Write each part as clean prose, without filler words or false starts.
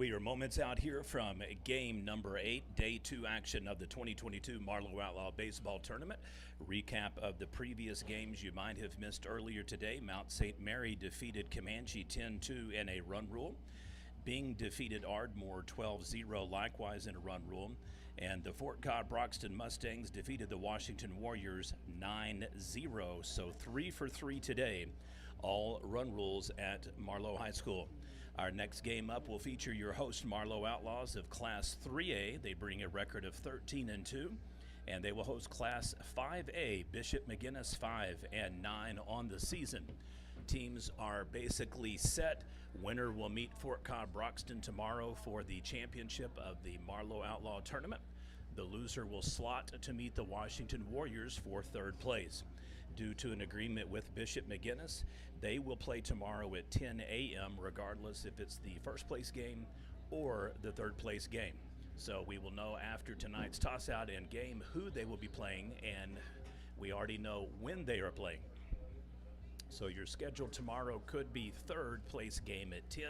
We are moments out here from game number 8, day 2 action of the 2022 Marlow Outlaw Baseball Tournament. Recap of the previous games you might have missed earlier today. Mount St. Mary defeated Comanche 10-2 in a run rule. Bing defeated Ardmore 12-0, likewise in a run rule. And the Fort Cobb-Broxton Mustangs defeated the Washington Warriors 9-0. So 3 for 3 today, all run rules at Marlow High School. Our next game up will feature your host Marlow Outlaws of Class 3A. They bring a record of 13-2. And they will host Class 5A, Bishop McGuinness 5-9 on the season. Teams are basically set. Winner will meet Fort Cobb-Broxton tomorrow for the championship of the Marlow Outlaw Tournament. The loser will slot to meet the Washington Warriors for third place. Due to an agreement with Bishop McGuinness, they will play tomorrow at 10 a.m. regardless if it's the first place game or the third place game. So we will know after tonight's toss-out and game who they will be playing, and we already know when they are playing. So your schedule tomorrow could be third place game at 10,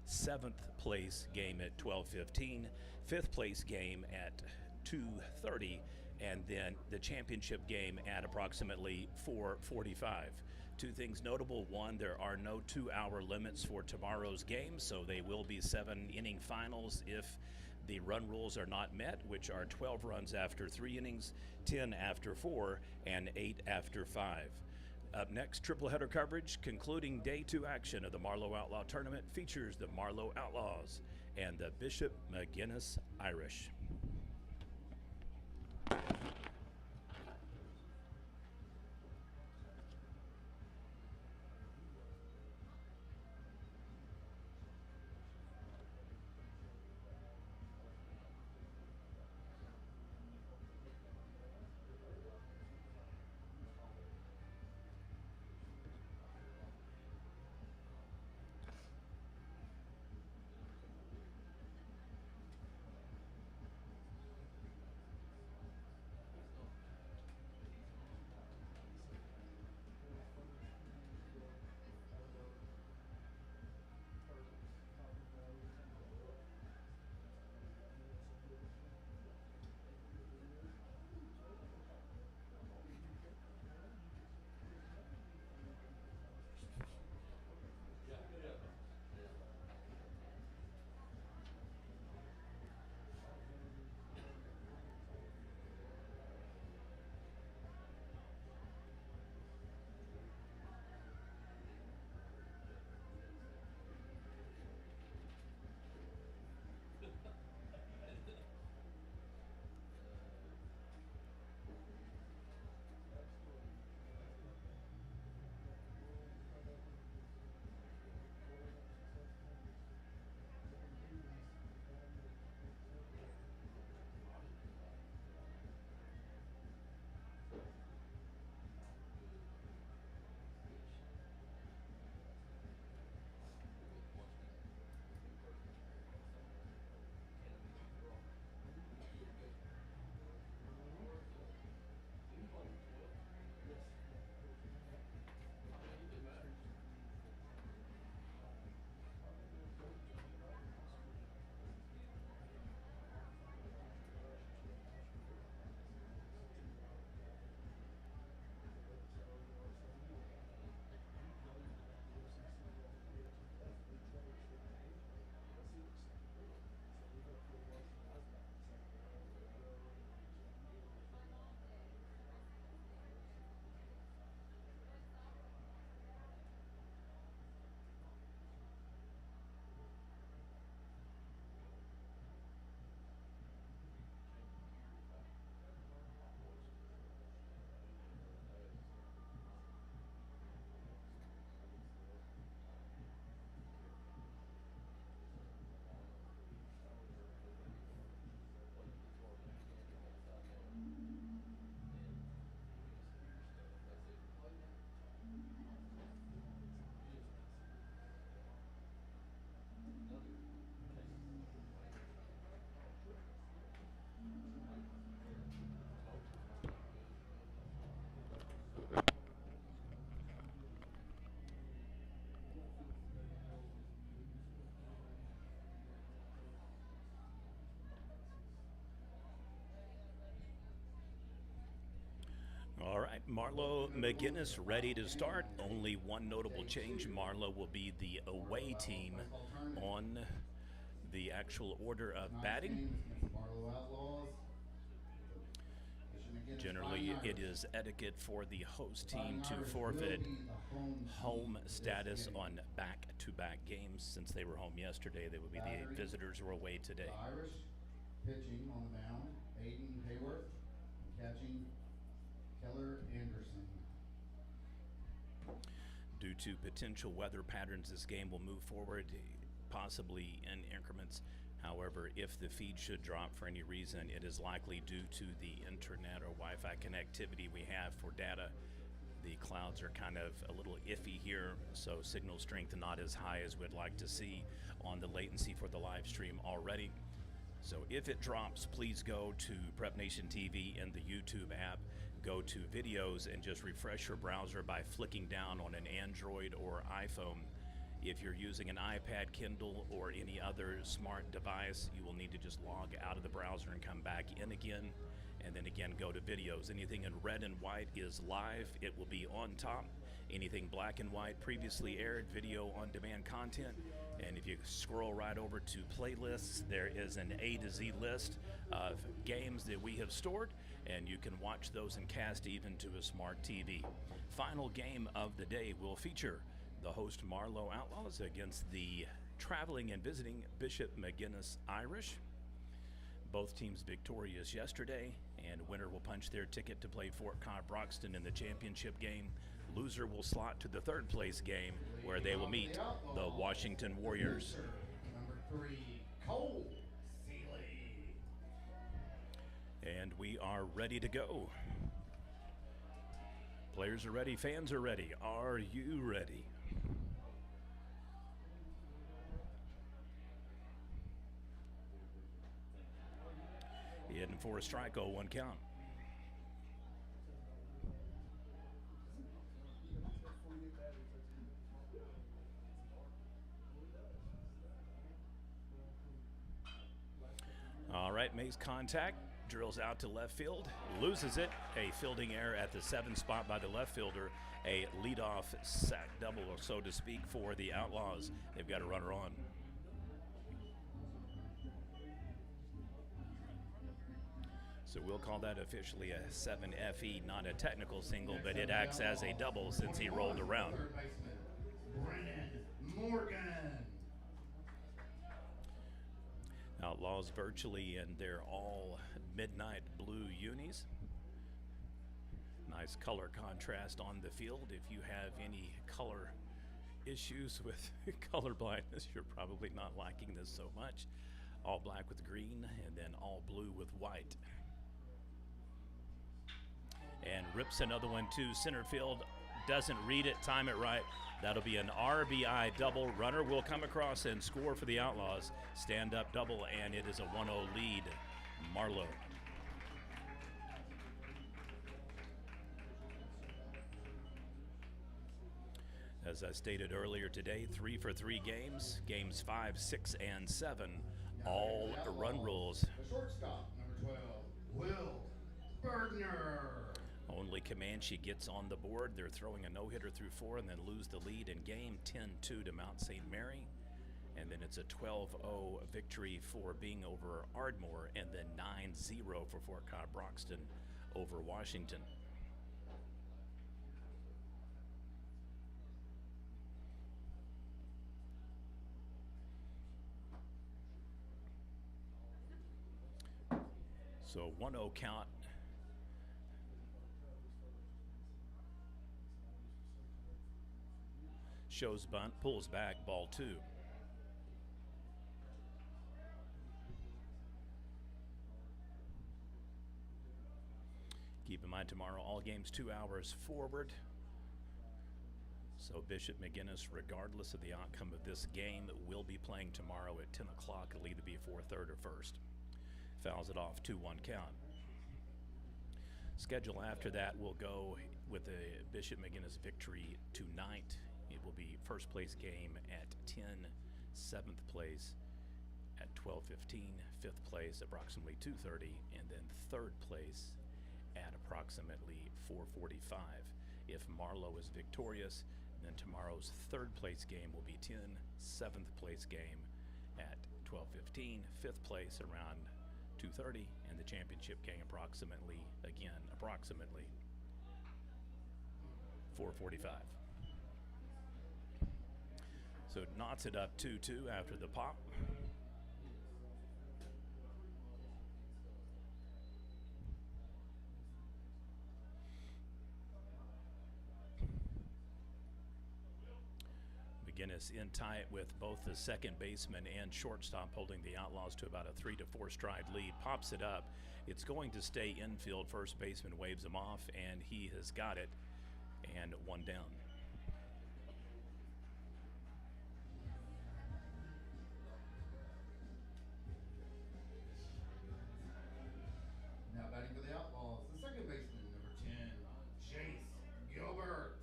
seventh place game at 12:15, fifth place game at 2:30, and then the championship game at approximately 4:45. Two things notable. One, there are no 2-hour limits for tomorrow's game, so they will be 7-inning finals if the run rules are not met, which are 12 runs after 3 innings, 10 after 4, and 8 after 5. Up next, triple header coverage concluding day 2 action of the Marlow Outlaw Tournament features the Marlow Outlaws and the Bishop McGuinness Irish. Marlow, McGuinness ready to start. Only one notable change. Marlow will be the away team on the actual order of batting. Generally, it is etiquette for the host team to forfeit home status on back-to-back games. Since they were home yesterday, they will be the visitors who are away today. Irish pitching on the mound, Aiden Hayworth, and catching Keller Anderson. Due to potential weather patterns, this game will move forward, possibly in increments. However, if the feed should drop for any reason, it is likely due to the internet or Wi-Fi connectivity we have for data. The clouds are kind of a little iffy here, so signal strength not as high as we'd like to see on the latency for the live stream already. So if it drops, please go to Prep Nation TV and the YouTube app. Go to videos and just refresh your browser by flicking down on an Android or iPhone. If you're using an iPad, Kindle, or any other smart device, you will need to just log out of the browser and come back in again, and then again go to videos. Anything in red and white is live. It will be on top. Anything black and white, previously aired, video on demand content. And if you scroll right over to playlists, there is an A to Z list of games that we have stored, and you can watch those and cast even to a smart TV. Final game of the day will feature the host Marlow Outlaws against the traveling and visiting Bishop McGuinness Irish. Both teams victorious yesterday, and winner will punch their ticket to play Fort Cobb-Broxton in the championship game. Loser will slot to the third place game where they will meet the Washington Warriors. Number 3, Cole Seeley. And we are ready to go. Players are ready, fans are ready. Are you ready? Heading for a strike, 0-1 count. All right, makes contact, drills out to left field, loses it. A fielding error at the 7th spot by the left fielder. A leadoff sack double, so to speak, for the Outlaws. They've got a runner on. So we'll call that officially a 7 FE, not a technical single, but it acts as a double since he rolled around. Third baseman, Brennan Morgan. Outlaws virtually in their all midnight blue unis. Nice color contrast on the field. If you have any color issues with color blindness, you're probably not liking this so much. All black with green and then all blue with white. And rips another one to center field. Doesn't read it, time it right. That'll be an RBI double. Runner will come across and score for the Outlaws. Stand-up double, and it is a 1-0 lead. Marlow. As I stated earlier today, 3 for 3 games. Games 5, 6, and 7. All run rules. The shortstop, number 12, Will Bergner. Only Comanche gets on the board. They're throwing a no-hitter through 4 and then lose the lead in game 10-2 to Mount St. Mary. And then it's a 12-0 victory for Bing over Ardmore, and then 9-0 for Fort Cobb-Broxton over Washington. So 1-0 count. Shows bunt, pulls back, ball 2. Keep in mind tomorrow, all games 2 hours forward. So Bishop McGuinness, regardless of the outcome of this game, will be playing tomorrow at 10 o'clock. It'll either be 4th, 3rd, or 1st. Fouls it off, 2-1 count. Schedule after that will go with a Bishop McGuinness victory tonight. It will be first place game at 10, 7th place at 12:15, 5th place approximately 2:30, and then 3rd place at approximately 4:45. If Marlow is victorious, then tomorrow's third place game will be 10, seventh place game at 12:15, fifth place around 2:30, and the championship game approximately 4:45. So it knots it up 2-2 after the pop. McGuinness in tight with both the second baseman and shortstop, holding the Outlaws to about a 3-4 stride lead. Pops it up. It's going to stay infield. First baseman waves him off, and he has got it, and one down. Now batting for the Outlaws, the second baseman, number 10, Chase Gilbert.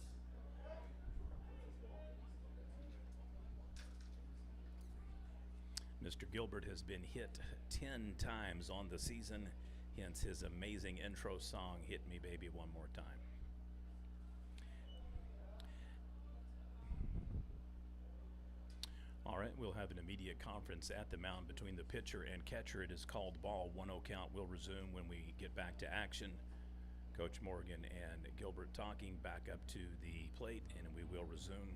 Mr. Gilbert has been hit 10 times on the season, hence his amazing intro song, Hit Me Baby One More Time. All right, we'll have an immediate conference at the mound between the pitcher and catcher. It is called ball. 1-0 count will resume when we get back to action. Coach Morgan and Gilbert talking, back up to the plate, and we will resume.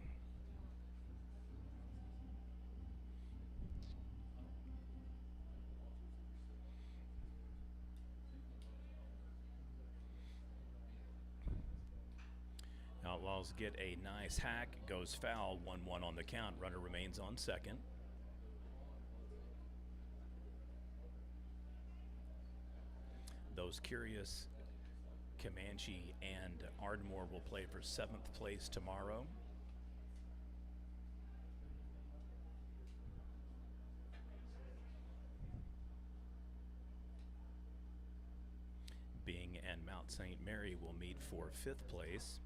Outlaws get a nice hack, goes foul, 1-1 on the count. Runner remains on second. Those curious, Comanche and Ardmore will play for 7th place tomorrow. Bing and Mount St. Mary will meet for 5th place.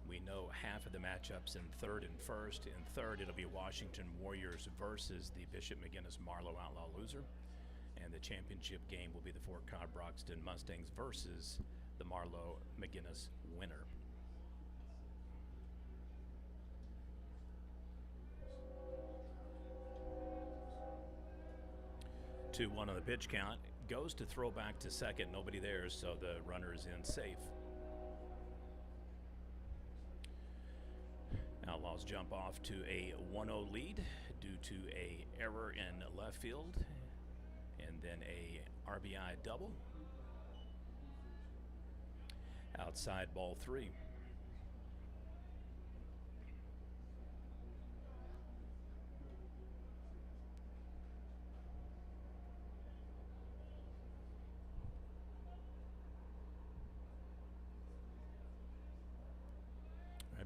We know half of the matchups in 3rd and 1st. In 3rd, it'll be Washington Warriors versus the Bishop McGuinness Marlow Outlaw loser. And the championship game will be the Fort Cobb Broxton Mustangs versus the Marlow McGuinness winner. Two one on the pitch count. Goes to throw back to second. Nobody there, so the runner is in safe. Outlaws jump off to a 1-0 lead due to a error in left field and then a RBI double. Outside ball 3.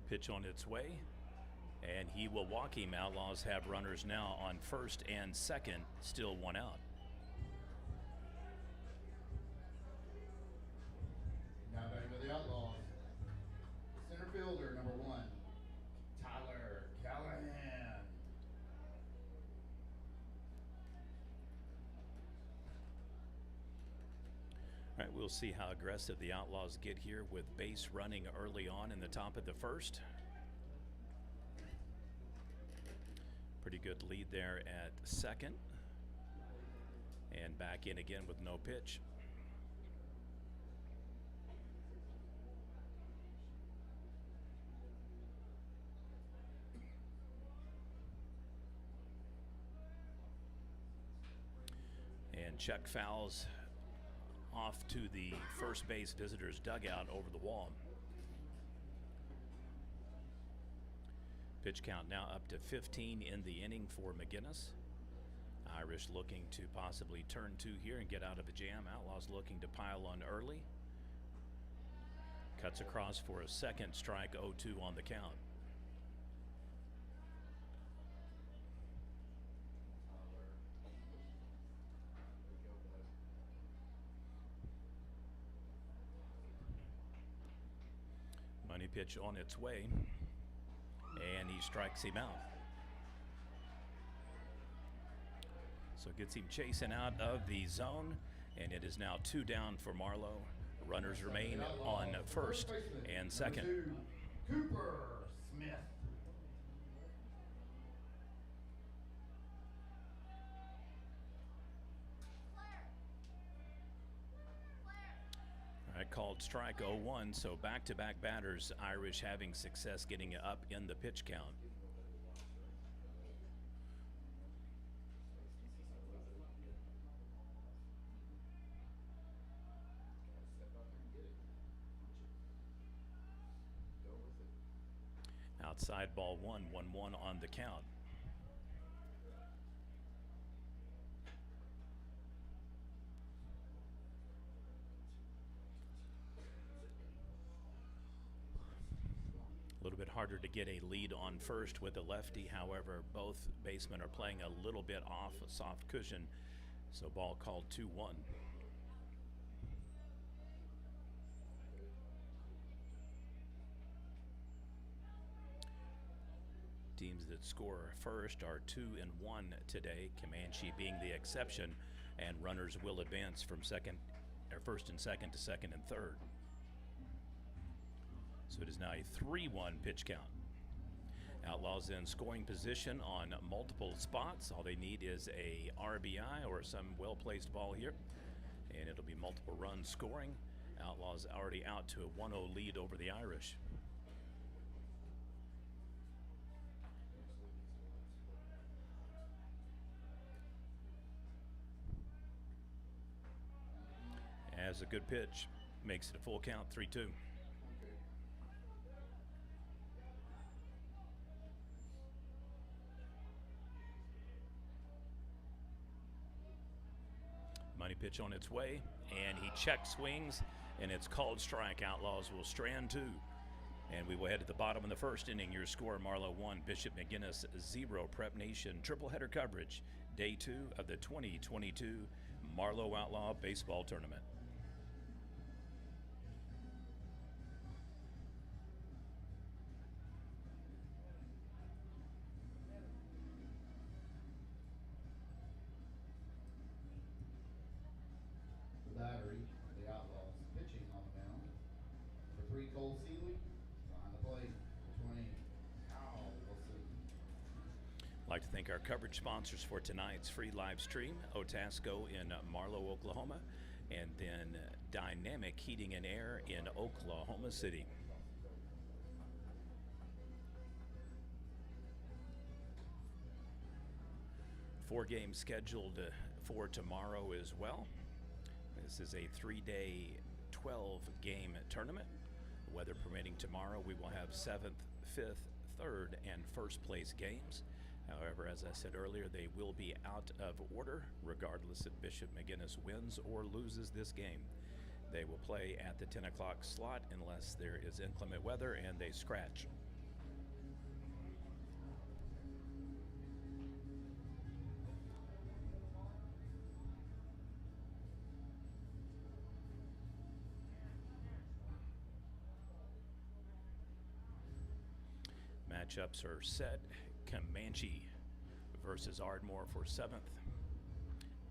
Pitch on its way, and he will walk him. Outlaws have runners now on first and second, still one out. Now batting for the Outlaws, center fielder, number 1, Tyler Callahan. All right, we'll see how aggressive the Outlaws get here with base running early on in the top of the first. Pretty good lead there at second. And back in again with no pitch. And check fouls off to the first base visitors dugout over the wall. Pitch count now up to 15 in the inning for McGuinness. Irish looking to possibly turn 2 here and get out of a jam. Outlaws looking to pile on early. Cuts across for a second strike, 0-2 on the count. Money pitch on its way, and he strikes him out. So gets him chasing out of the zone. And it is now 2 down for Marlow. Runners remain on first and second. Number 2, Cooper Smith. All right, called strike 0-1, so back-to-back batters. Irish having success getting up in the pitch count. Outside ball 1, 1-1 on the count. A little bit harder to get a lead on first with the lefty. However, both basemen are playing a little bit off a soft cushion. So ball called 2-1. Teams that score first are 2 and 1 today, Comanche being the exception, and runners will advance from first and second to second and third. So it is now a 3-1 pitch count. Outlaws in scoring position on multiple spots. All they need is a RBI or some well-placed ball here, and it'll be multiple runs scoring. Outlaws already out to a 1-0 lead over the Irish. As a good pitch, makes it a full count, 3-2. Money pitch on its way, and he check swings, and it's called strike. Outlaws will strand 2. And we will head to the bottom of the first inning. Your score, Marlow 1, Bishop McGuinness 0. Prep Nation triple header coverage, day 2 of the 2022 Marlow Outlaw Baseball Tournament. Battery, the Outlaws pitching on the mound. For 3, Cole Seeley. Behind the plate, 20, Al Wilson. I'd like to thank our coverage sponsors for tonight's free live stream, Otasco in Marlow, Oklahoma, and then Dynamic Heating and Air in Oklahoma City. Four games scheduled for tomorrow as well. This is a 3-day, 12-game tournament. Weather permitting, tomorrow we will have 7th, 5th, 3rd, and 1st place games. However, as I said earlier, they will be out of order regardless if Bishop McGuinness wins or loses this game. They will play at the 10 o'clock slot unless there is inclement weather and they scratch. Matchups are set. Comanche versus Ardmore for 7th.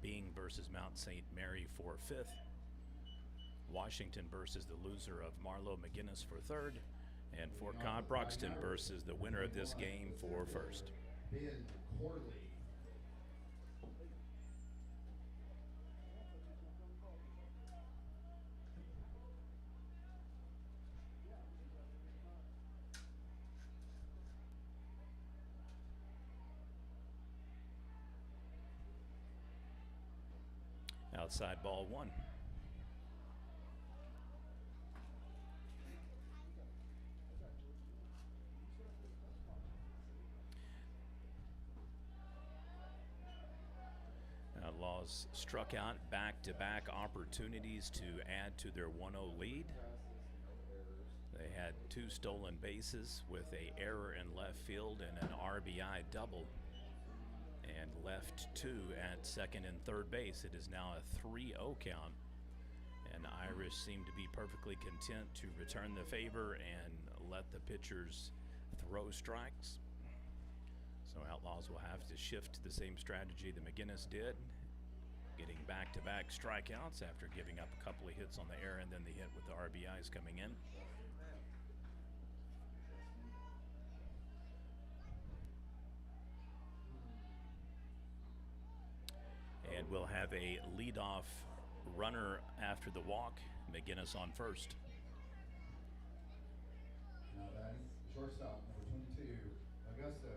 Bing versus Mount St. Mary for 5th. Washington versus the loser of Marlow McGuinness for 3rd. And Fort Cobb Broxton versus the winner of this game for 1st. Ben Corley. Outside ball 1. Outlaws struck out back-to-back opportunities to add to their 1-0 lead. They had 2 stolen bases with an error in left field and an RBI double, and left 2 at second and third base. It is now a 3-0 count, and Irish seem to be perfectly content to return the favor and let the pitchers throw strikes. So Outlaws will have to shift to the same strategy that McGuinness did getting back-to-back strikeouts after giving up a couple of hits on the air and then the hit with the RBIs coming in. And we'll have a leadoff runner after the walk. McGuinness on first. Now batting, shortstop, number 22, Augusto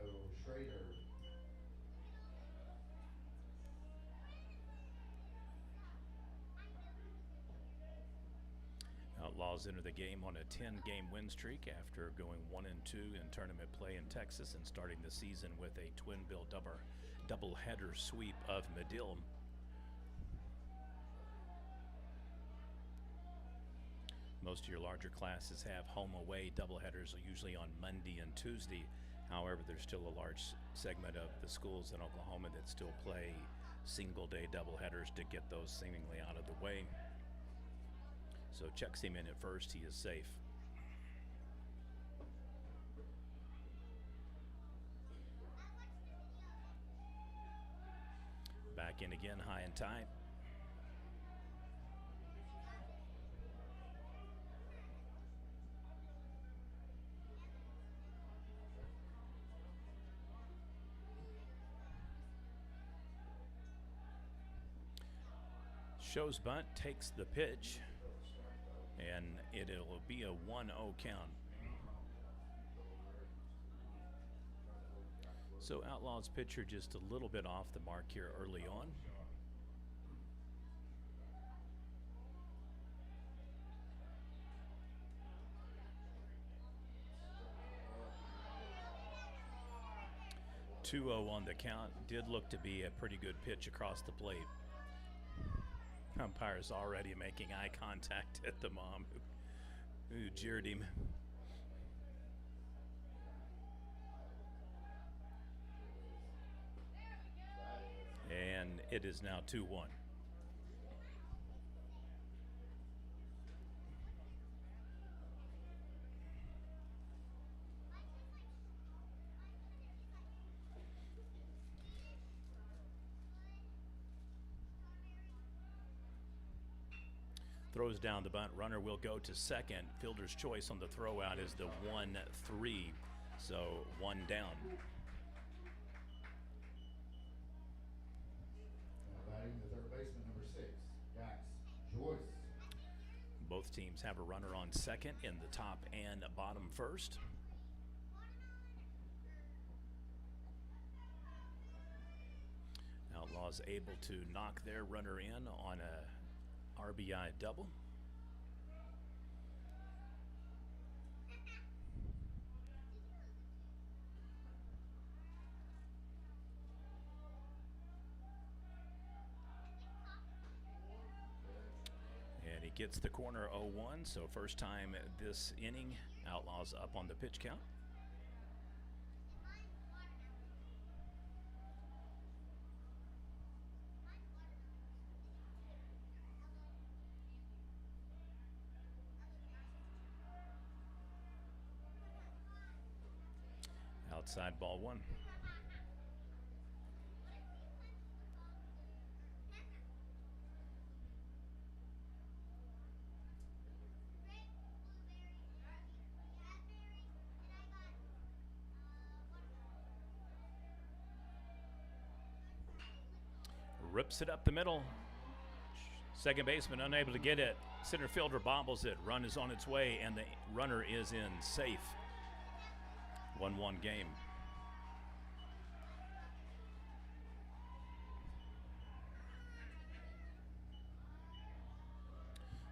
Schrader. Outlaws enter the game on a 10-game win streak after going 1-2 in tournament play in Texas and starting the season with a twin bill double-header sweep of Medill. Most of your larger classes have home-away doubleheaders, usually on Monday and Tuesday. However, there's still a large segment of the schools in Oklahoma that still play single-day doubleheaders to get those seemingly out of the way. So checks him in at first. He is safe. Back in again, high and tight. Shows bunt, takes the pitch, and it'll be a 1-0 count. So Outlaws pitcher just a little bit off the mark here early on. (2-0) on the count. Did look to be a pretty good pitch across the plate. Umpire's already making eye contact at the mom who jeered him. And it is now 2-1. Throws down the bunt. Runner will go to second. Fielder's choice on the throw out is the 1-3. So one down. Batting the third baseman, number 6, Dax Joyce. Both teams have a runner on second in the top and bottom first. Outlaws able to knock their runner in on a RBI double. And he gets the corner 0-1, so first time this inning, Outlaws up on the pitch count. Outside ball 1. Rips it up the middle. Second baseman unable to get it. Center fielder bobbles it. Run is on its way, and the runner is in safe. 1-1 game.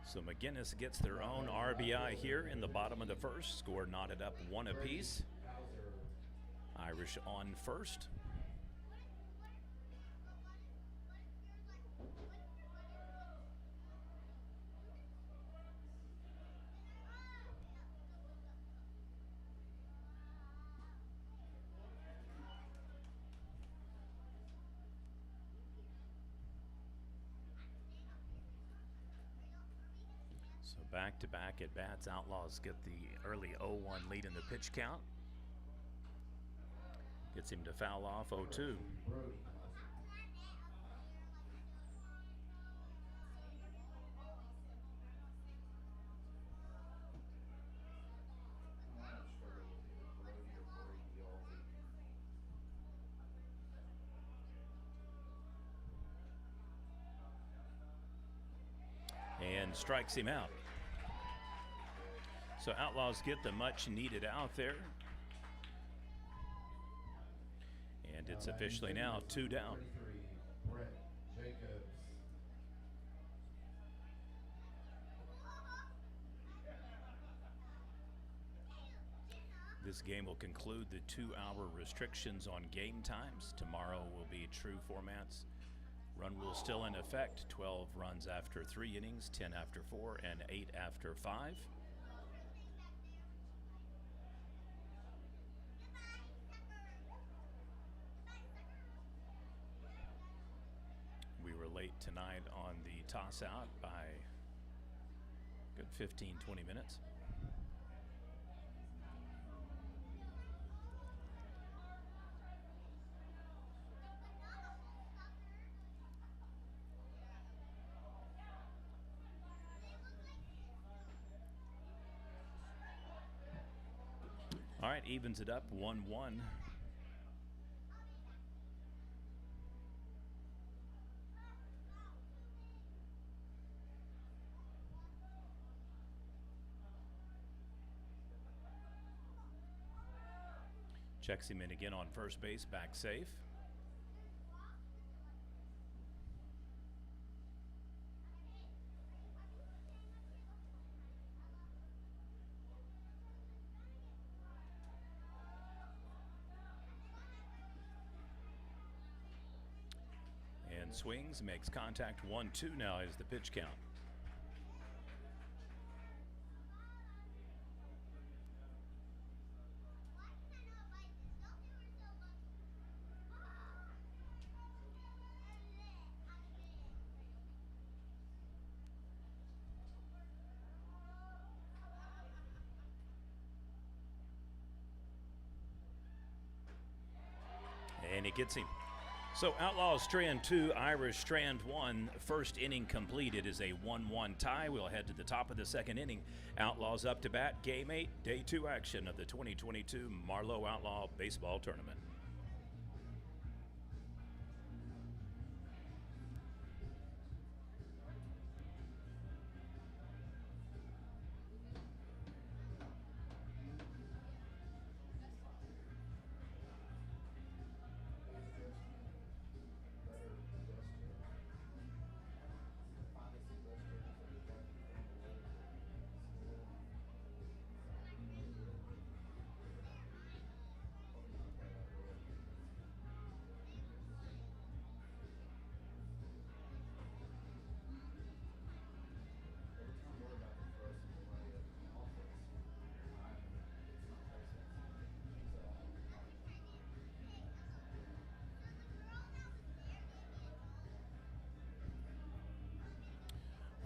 So McGuinness gets their own RBI here in the bottom of the first. Score knotted up 1 apiece. Irish on first. So back-to-back at bats. Outlaws get the early 0-1 lead in the pitch count. Gets him to foul off 0-2. and strikes him out. So Outlaws get the much needed out there. And it's officially now 2 down. Brett Jacobs. This game will conclude the 2-hour restrictions on game times. Tomorrow will be true formats. Run rule still in effect. 12 runs after 3 innings, 10 after 4, and 8 after 5. We were late tonight on the toss out by a good 15, 20 minutes. All right, evens it up 1-1. Checks him in again on first base, back safe. And swings, makes contact. 1-2 now is the pitch count. And he gets him. So Outlaws strand 2, Irish strand 1. First inning complete. It is a 1-1 tie. We'll head to the top of the second inning. Outlaws up to bat. Game 8, day 2 action of the 2022 Marlow Outlaw Baseball Tournament.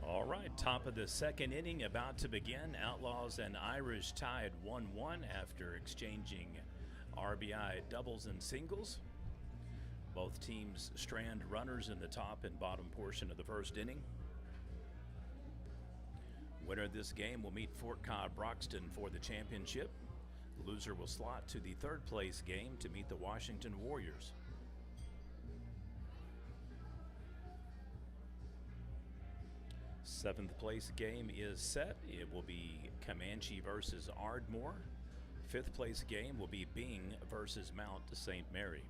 All right, top of the second inning about to begin. Outlaws and Irish tied 1-1 after exchanging RBI doubles and singles. Both teams strand runners in the top and bottom portion of the first inning. Winner of this game will meet Fort Cobb Broxton for the championship. The loser will slot to the third place game to meet the Washington Warriors. Seventh place game is set. It will be Comanche versus Ardmore. Fifth place game will be Bing versus Mount St. Mary.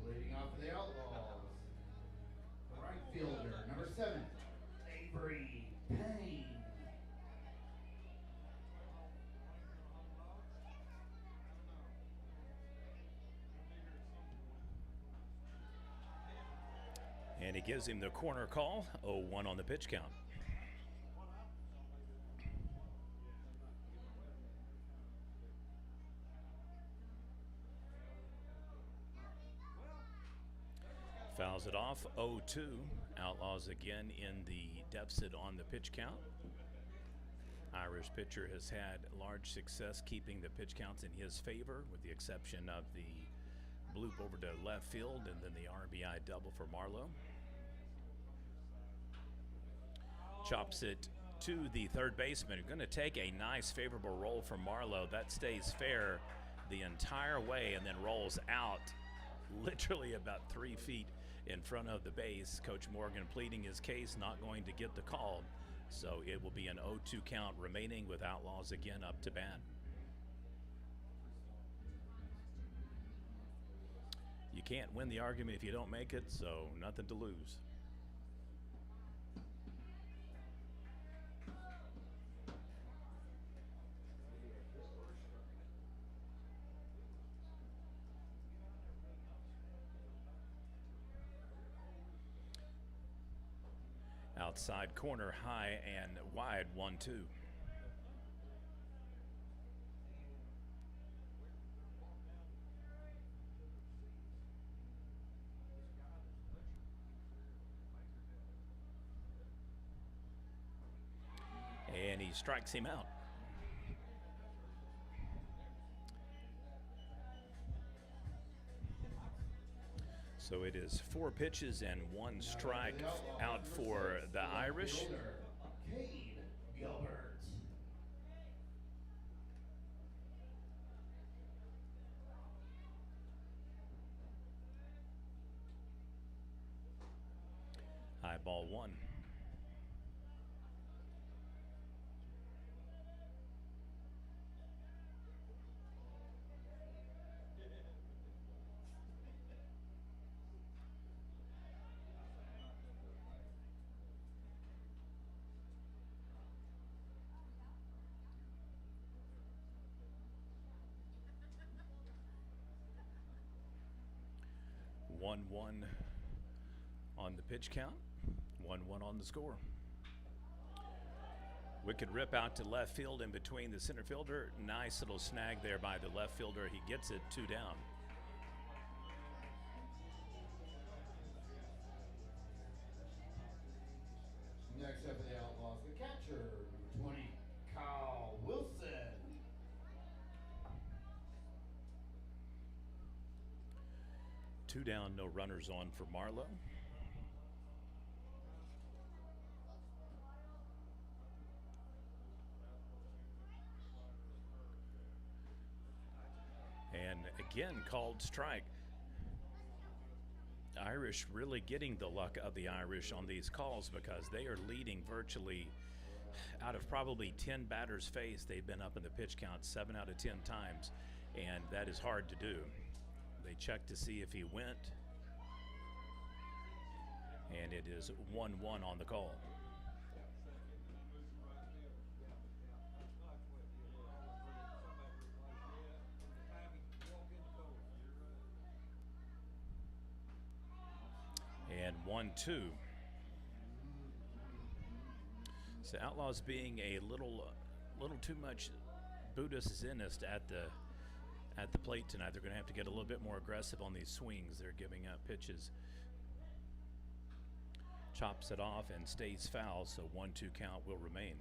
Leading off for the Outlaws, the right fielder, number 7, Avery Payne. And he gives him the corner call. 0-1 on the pitch count. Fouls it off. 0-2. Outlaws again in the deficit on the pitch count. Irish pitcher has had large success keeping the pitch counts in his favor, with the exception of the bloop over to left field and then the RBI double for Marlow. Chops it to the third baseman. Going to take a nice favorable roll from Marlow. That stays fair. the entire way and then rolls out literally about 3 feet in front of the base. Coach Morgan pleading his case, not going to get the call. So it will be an 0-2 count remaining with Outlaws again up to bat. You can't win the argument if you don't make it, so nothing to lose. Outside corner, high and wide, 1-2. And he strikes him out. So it is 4 pitches and 1 strike out for the Irish. High ball 1. One on the pitch count, 1-1 on the score. Wicked rip out to left field in between the center fielder. Nice little snag there by the left fielder. He gets it 2 down. Next up for the Outlaws, the catcher, number 20, Kyle Wilson. 2 down, no runners on for Marlow. And again, called strike. Irish really getting the luck of the Irish on these calls because they are leading virtually out of probably 10 batters faced. They've been up in the pitch count 7 out of 10 times, and that is hard to do. They checked to see if he went, and it is 1-1 on the call. And 1-2. So Outlaws being a little too much Buddhist-Zenist at the plate tonight. They're going to have to get a little bit more aggressive on these swings. They're giving up pitches. Chops it off and stays foul, so 1-2 count will remain.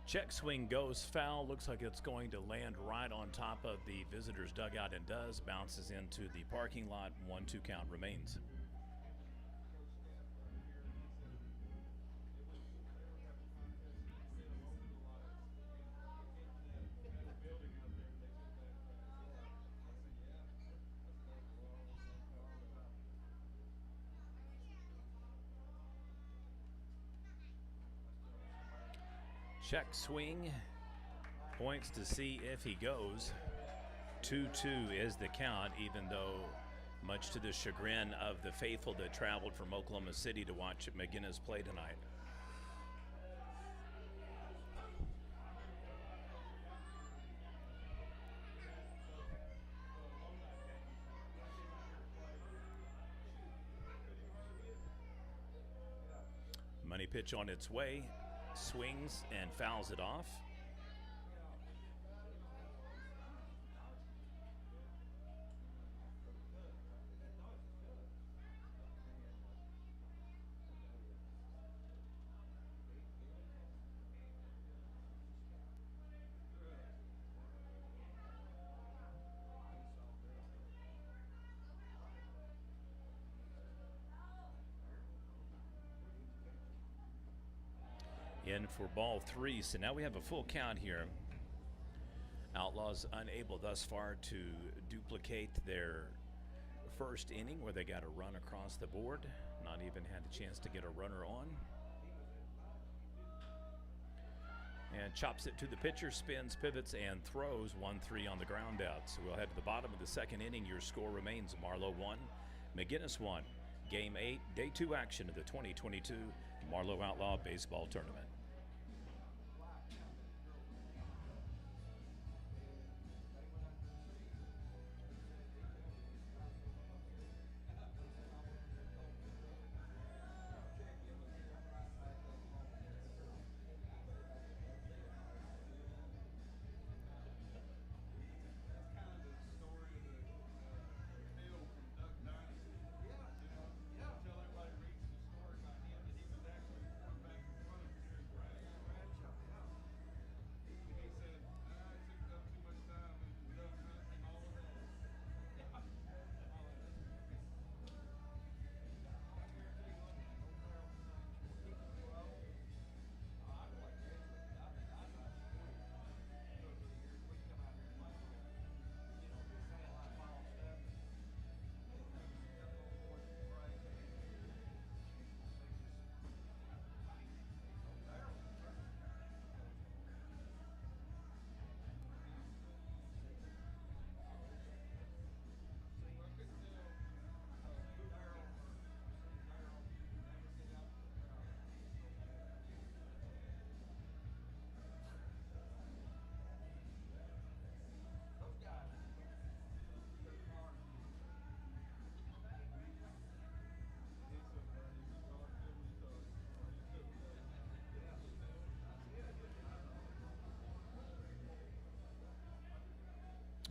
Check swing goes foul. Looks like it's going to land right on top of the visitor's dugout and does. Bounces into the parking lot. 1-2 count remains. Check swing, points to see if he goes. 2-2 is the count, even though much to the chagrin of the faithful that traveled from Oklahoma City to watch McGuinness play tonight. Money pitch on its way. Swings and fouls it off. in for ball 3. So now we have a full count here. Outlaws unable thus far to duplicate their first inning where they got a run across the board. Not even had a chance to get a runner on. And chops it to the pitcher, spins, pivots, and throws 1-3 on the ground out. So we'll head to the bottom of the second inning. Your score remains Marlow 1, McGuinness 1. Game 8, Day 2 action of the 2022 Marlow Outlaw Baseball Tournament.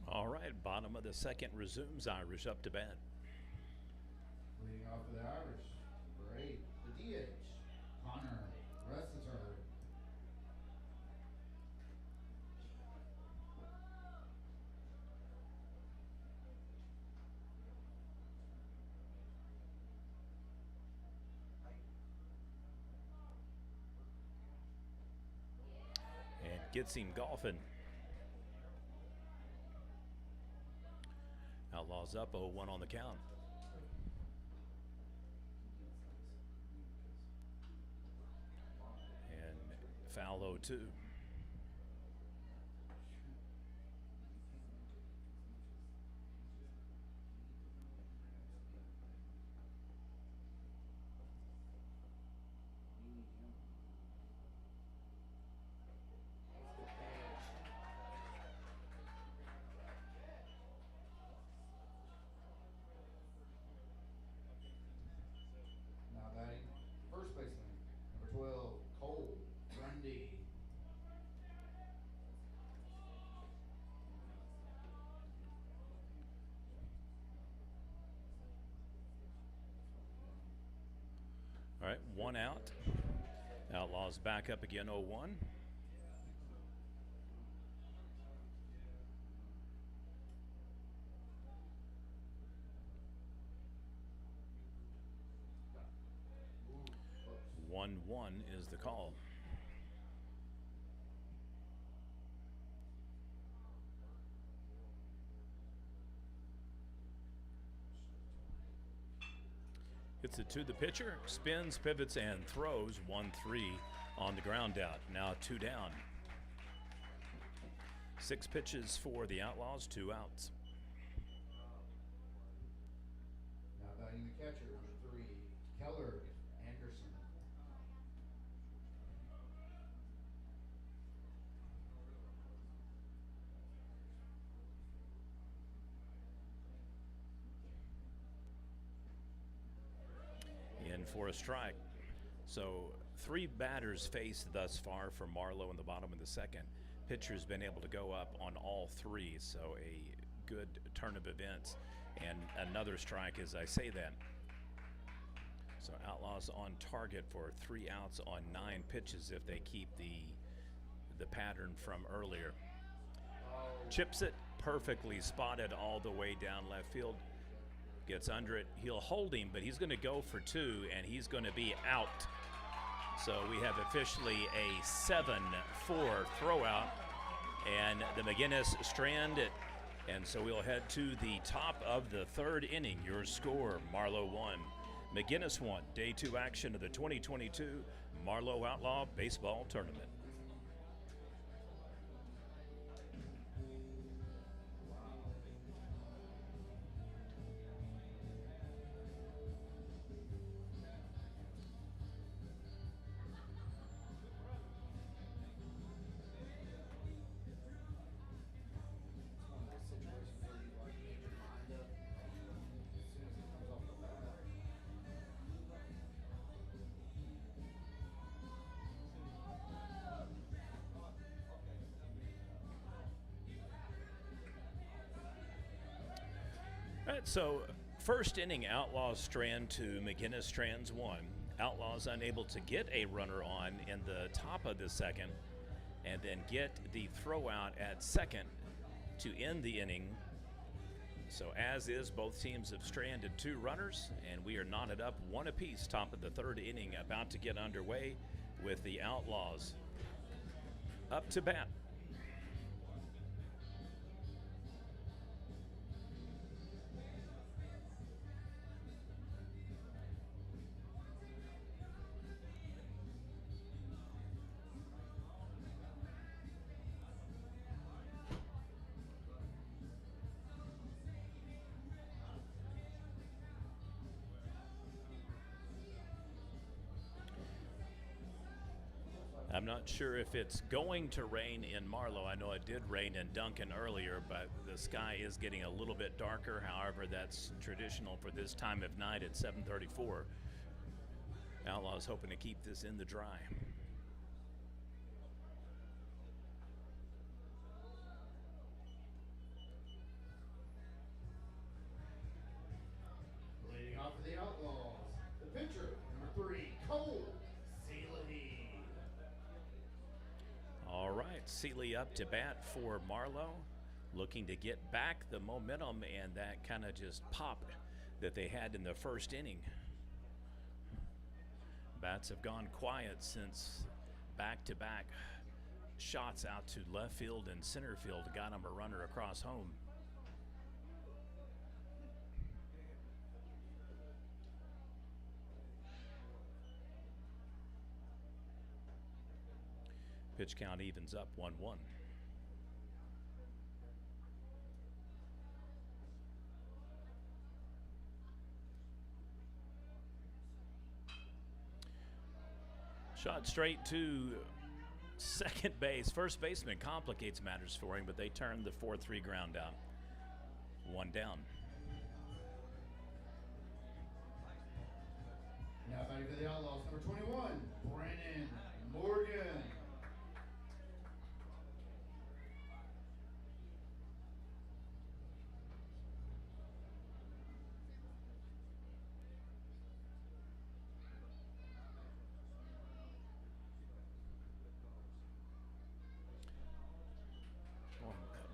All right, bottom of the second resumes. Irish up to bat. Leading off for the Irish, number 8, the DH, Connor Ressiter. And gets him golfing. Outlaws up 0-1 on the count. And foul 0-2. Now batting, first baseman, number 12, Cole Grundy. All right, 1 out. Outlaws back up again 0-1. Ooh, 1-1 is the call. Hits it to the pitcher, spins, pivots, and throws 1-3 on the ground out. Now 2 down. 6 pitches for the Outlaws, 2 outs. Now batting the catcher, number 3, Keller Anderson. In for a strike. So 3 batters faced thus far for Marlow in the bottom of the second. Pitcher's been able to go up on all 3, so a good turn of events. And another strike as I say that. So Outlaws on target for 3 outs on 9 pitches if they keep the pattern from earlier. Chips it, perfectly spotted all the way down left field. Gets under it. He'll hold him, but he's going to go for 2, and he's going to be out. So we have officially a 7-4 throwout, and the McGuinness strand it. And so we'll head to the top of the third inning. Your score, Marlow 1, McGuinness 1. Day 2 action of the 2022 Marlow Outlaw Baseball Tournament. All right, so first inning, Outlaws strand 2, McGuinness strands 1. Outlaws unable to get a runner on in the top of the second, and then get the throw out at second to end the inning. So as is, both teams have stranded 2 runners, and we are knotted up 1 apiece. Top of the third inning about to get underway with the Outlaws up to bat. I'm not sure if it's going to rain in Marlow. I know it did rain in Duncan earlier, but the sky is getting a little bit darker. However, that's traditional for this time of night at 7:34. Outlaws hoping to keep this in the dry. Leading off for the Outlaws, the pitcher, number 3, Cole Seeley. All right, Seeley up to bat for Marlow, looking to get back the momentum and that kind of just pop that they had in the first inning. Bats have gone quiet since back-to-back shots out to left field and center field got him a runner across home. Pitch count evens up 1-1. Shot straight to second base. First baseman complicates matters for him, but they turn the 4-3 ground out. 1 down. Now batting for the Outlaws, number 21, Brennan Morgan.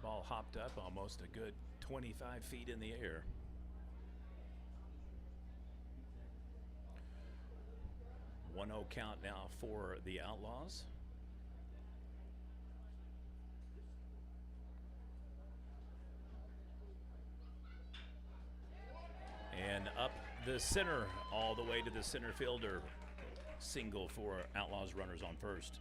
Ball hopped up almost a good 25 feet in the air. One 1-0 count now for the Outlaws. And up the center, all the way to the center fielder. Single for Outlaws runners on first.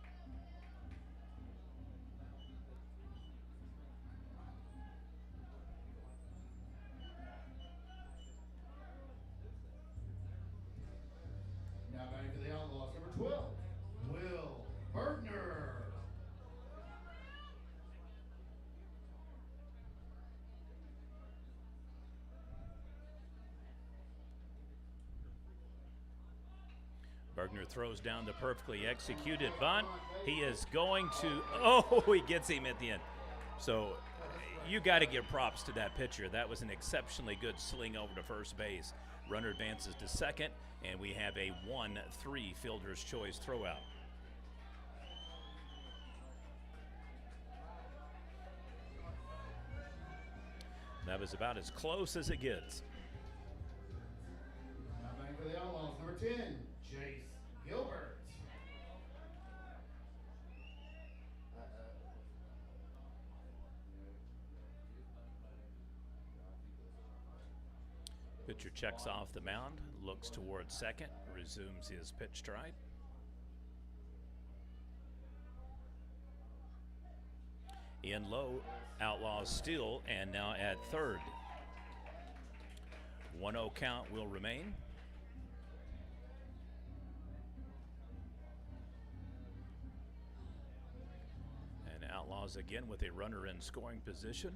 Now batting for the Outlaws, number 12, Will Bergner. Bergner throws down the perfectly executed bunt. He is going to, oh, he gets him at the end. So you got to give props to that pitcher. That was an exceptionally good sling over to first base. Runner advances to second, and we have a 1-3 fielder's choice throwout. That was about as close as it gets. Now batting for the Outlaws, number 10, Chase Gilbert. Pitcher checks off the mound, looks towards second, resumes his pitch stride. In low, Outlaws still, and now at third. 1-0 count will remain. And Outlaws again with a runner in scoring position.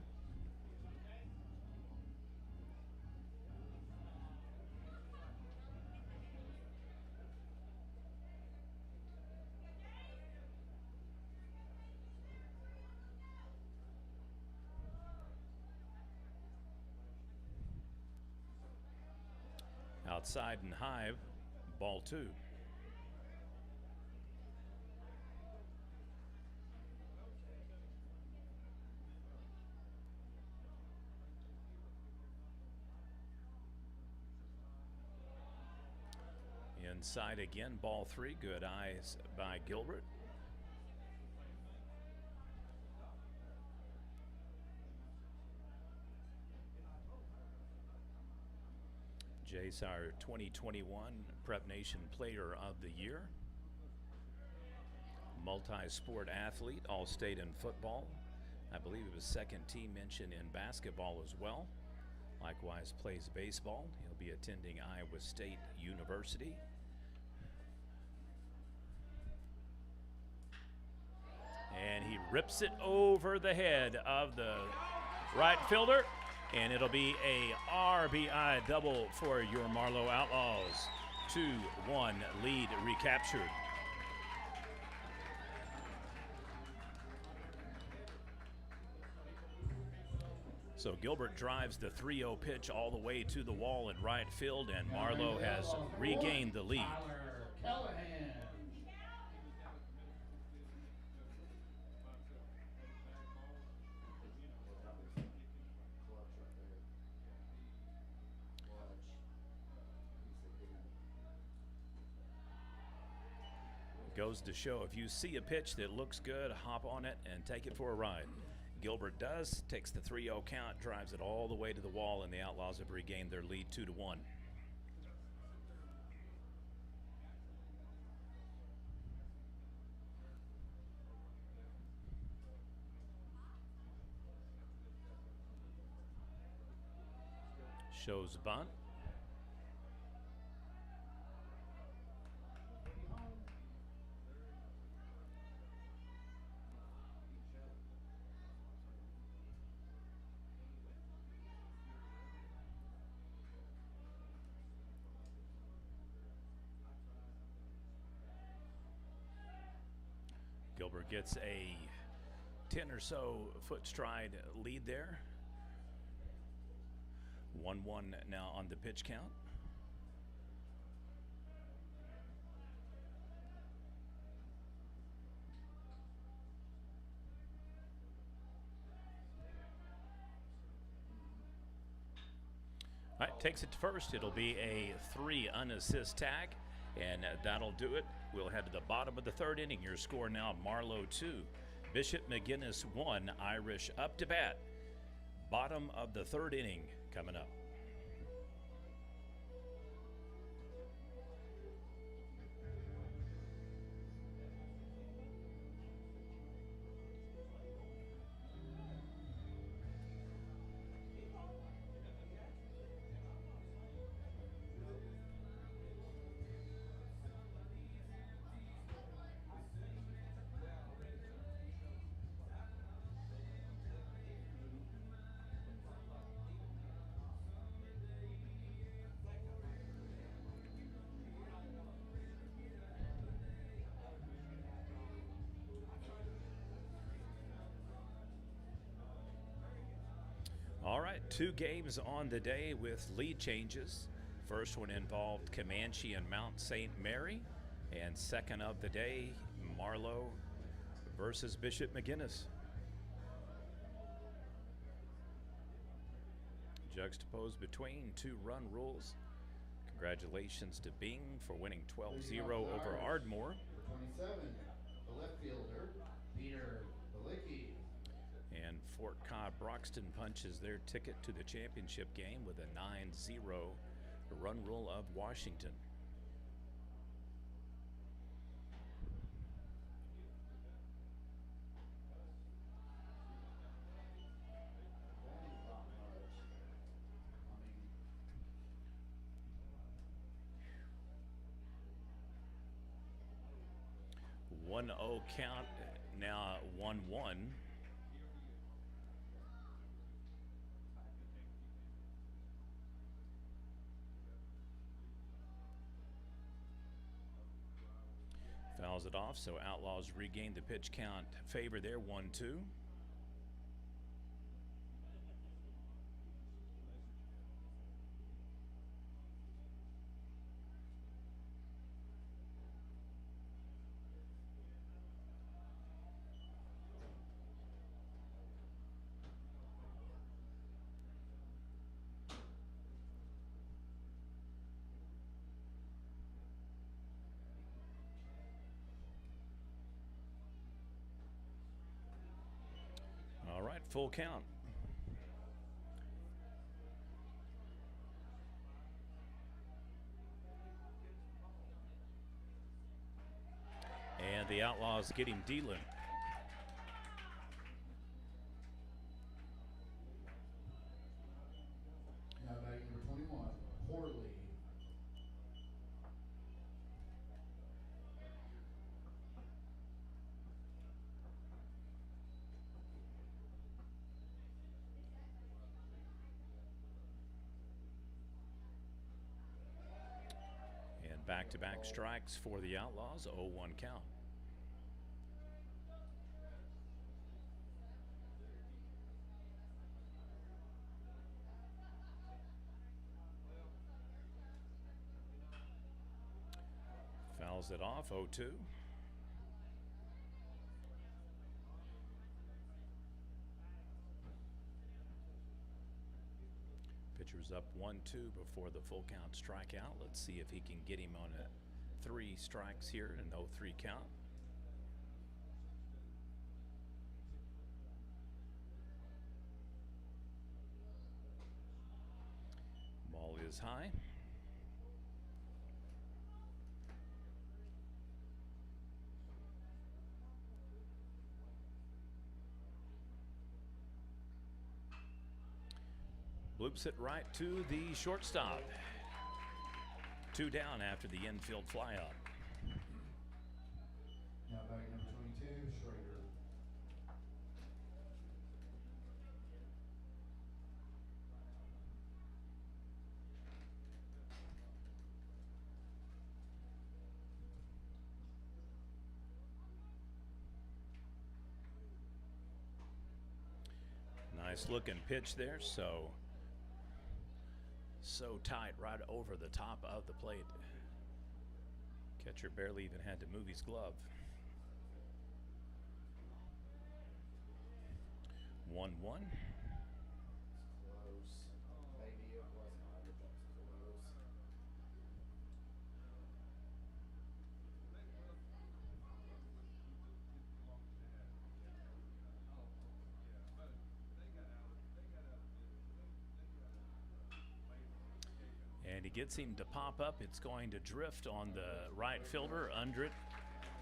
Outside and high, ball 2. Inside again, ball 3. Good eyes by Gilbert. Jace, our 2021 Prep Nation Player of the Year. Multi-sport athlete, All-State in football. I believe it was second team mention in basketball as well. Likewise plays baseball. He'll be attending Iowa State University. And he rips it over the head of the right fielder. And it'll be a RBI double for your Marlow Outlaws. 2-1 lead recaptured. So Gilbert drives the 3-0 pitch all the way to the wall in right field, and Marlow has regained the lead. Goes to show, if you see a pitch that looks good, hop on it and take it for a ride. Gilbert does, takes the 3-0 count, drives it all the way to the wall, and the Outlaws have regained their lead 2-1. Shows bunt. Gilbert gets a 10 or so foot stride lead there. 1-1 now on the pitch count. All right, takes it to first. It'll be a 3 unassist tag, and that'll do it. We'll head to the bottom of the third inning. Your score now, Marlow 2, Bishop McGuinness 1, Irish up to bat. Bottom of the third inning coming up. All right, 2 games on the day with lead changes. First one involved Comanche and Mount St. Mary, and second of the day, Marlow versus Bishop McGuinness. Juxtaposed between 2-run rules. Congratulations to Bing for winning 12-0 over Ardmore. 27, the left fielder, Peter Balicki. And Fort Cobb Broxton punches their ticket to the championship game with a 9-0 run rule of Washington. That is not much. 1-0 count, now 1-1. Fouls it off, so Outlaws regain the pitch count favor there, 1-2. All right, full count. And the Outlaws get him dealing. Now batting number 21, Horley. And back-to-back strikes for the Outlaws, 0-1 count. Fouls it off, 0-2. Pitcher's up 1-2 before the full count strikeout. Let's see if he can get him on a 3 strikes here, an 0-3 count. Ball is high. Bloops it right to the shortstop. 2 down after the infield flyout. Now batting number 22, Schrader. Nice looking pitch there, so tight right over the top of the plate. Catcher barely even had to move his glove. 1-1. Close. Maybe it was not, but that's close. And he gets him to pop up. It's going to drift on the right fielder under it.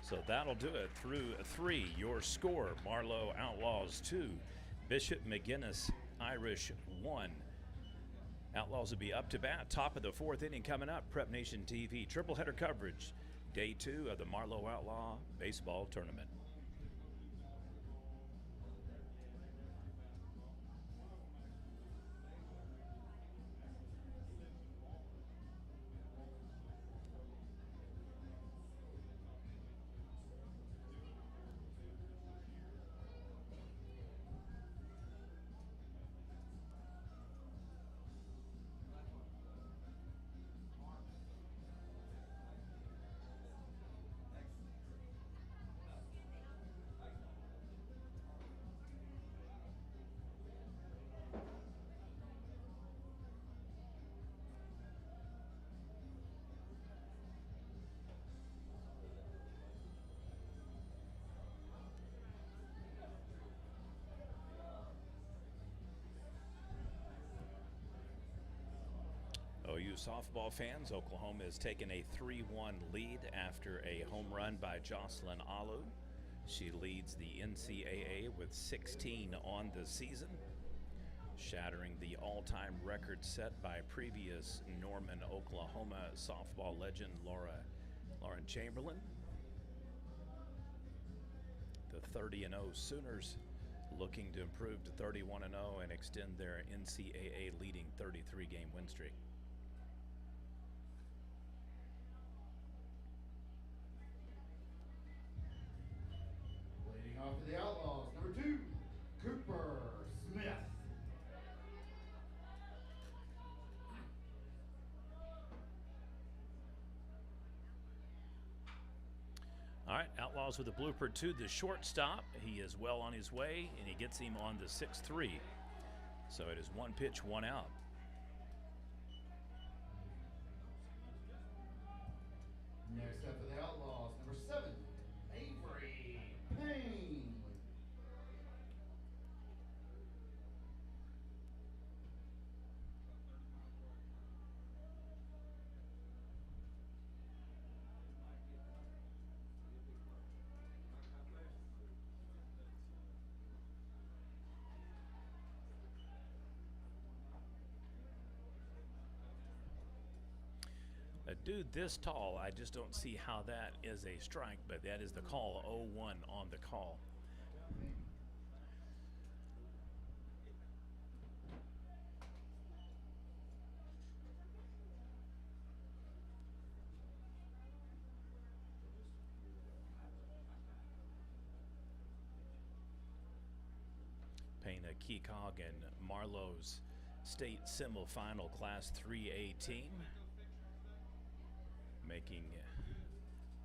So that'll do it through 3. Your score, Marlow Outlaws 2, Bishop McGuinness Irish 1. Outlaws will be up to bat. Top of the 4th inning coming up. Prep Nation TV triple header coverage. Day 2 of the Marlow Outlaw Baseball Tournament. OU softball fans, Oklahoma has taken a 3-1 lead after a home run by Jocelyn Alu. She leads the NCAA with 16 on the season, shattering the all-time record set by previous Norman, Oklahoma softball legend Lauren Chamberlain. The 30-0 Sooners looking to improve to 31-0 and extend their NCAA leading 33-game win streak. Leading off for the Outlaws, number 2, Cooper Smith. All right, Outlaws with a blooper to the shortstop. He is well on his way, and he gets him on the 6-3. So it is 1 pitch, 1 out. Next up for the Outlaws, number 7, Avery Payne. A dude this tall, I just don't see how that is a strike, but that is the call. 0-1 on the call. Payne, a key cog in Marlow's state semifinal Class 3A team, making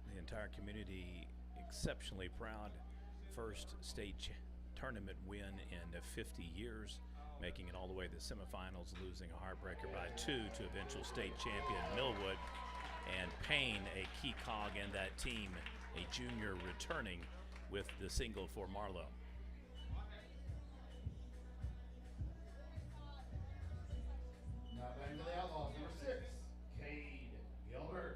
the entire community exceptionally proud. First state tournament win in 50 years, making it all the way to the semifinals, losing a heartbreaker by 2 to eventual state champion Millwood. And Payne, a key cog in that team, a junior returning with the single for Marlow. Now back to the Outlaws, number 6, Cade Gilbert.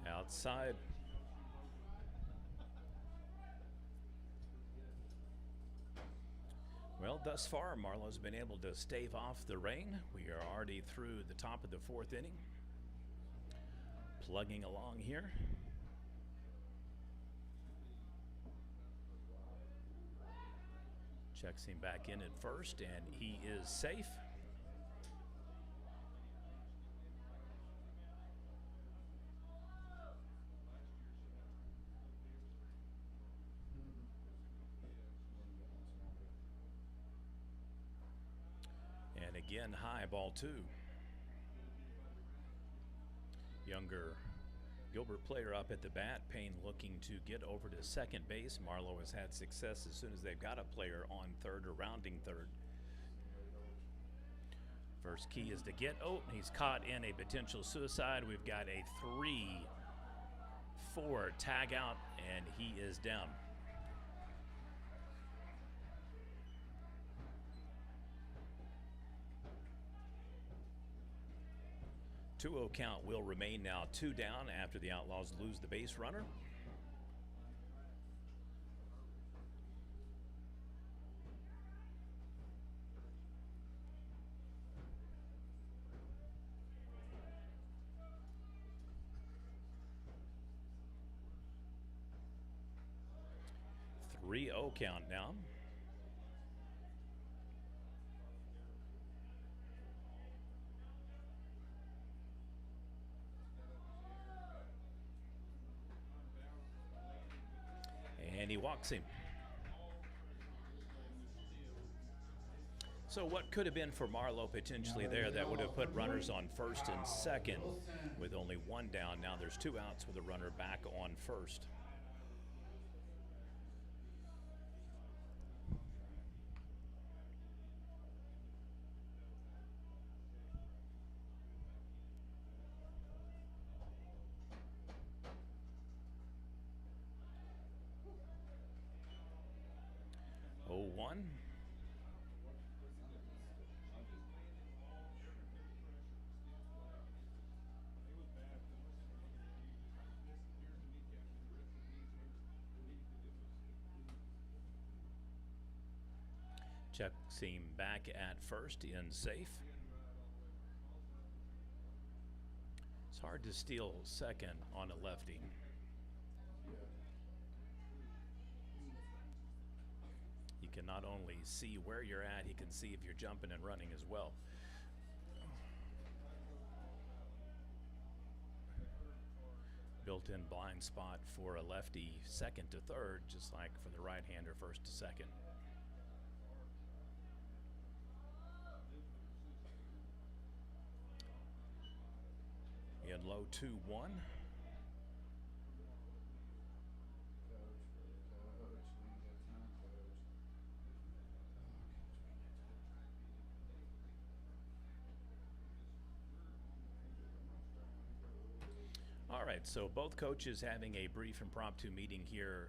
Outside. Well, thus far, Marlow's been able to stave off the rain. We are already through the top of the 4th inning. Plugging along here. Checks him back in at first, and he is safe. And again, high, ball 2. Younger Gilbert player up at the bat. Payne looking to get over to second base. Marlow has had success as soon as they've got a player on third or rounding third. First key is to get, he's caught in a potential suicide. We've got a 3-4 tag out, and he is down. 2-0 count will remain now, 2 down after the Outlaws lose the base runner. Three-0 count now. And he walks him. So what could have been for Marlow potentially there, that would have put runners on first and second with only 1 down. Now there's 2 outs with a runner back on first. 1. Checks him back at first in safe. It's hard to steal second on a lefty. He can not only see where you're at, he can see if you're jumping and running as well. Built-in blind spot for a lefty second to third, just like for the right-hander first to second. In low 2-1. All right, so both coaches having a brief impromptu meeting here.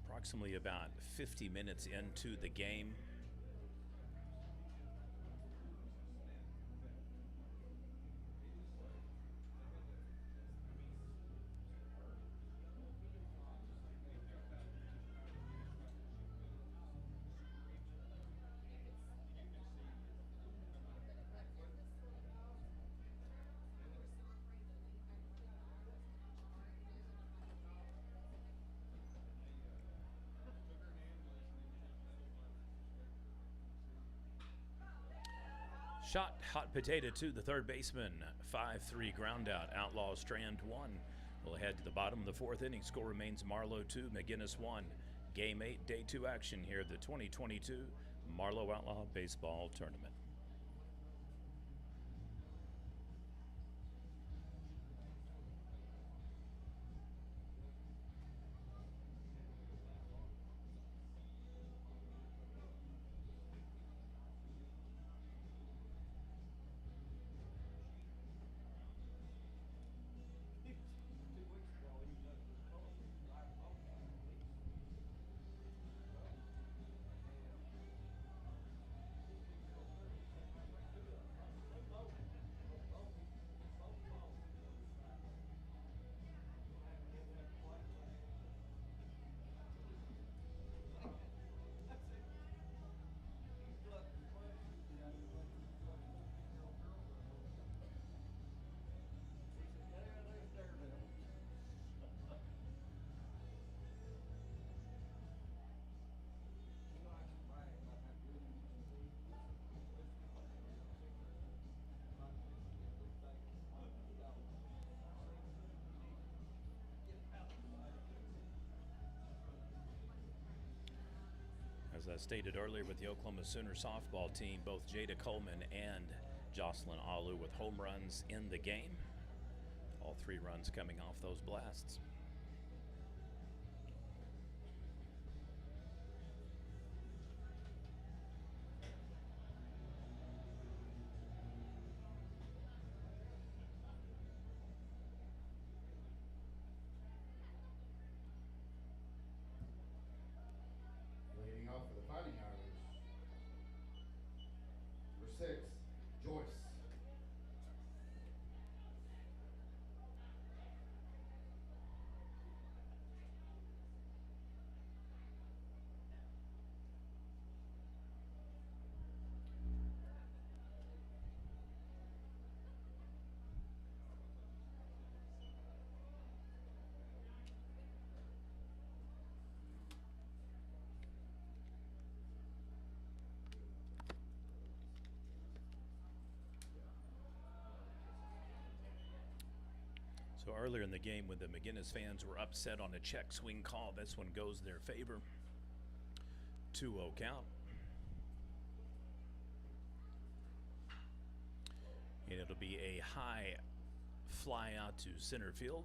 Approximately about 50 minutes into the game. Shot, hot potato to the third baseman. 5-3 ground out. Outlaws strand 1. We'll head to the bottom of the fourth inning. Score remains Marlow 2, McGuinness 1. Game 8, Day 2 action here at the 2022 Marlow Outlaw Baseball Tournament. As I stated earlier with the Oklahoma Sooner softball team, both Jada Coleman and Jocelyn Alu with home runs in the game. All 3 runs coming off those blasts. Leading off for the Fighting Irish. Number 6, Joyce. So earlier in the game when the McGuinness fans were upset on a check swing call, this one goes their favor. 2-0 count. And it'll be a high fly out to center field.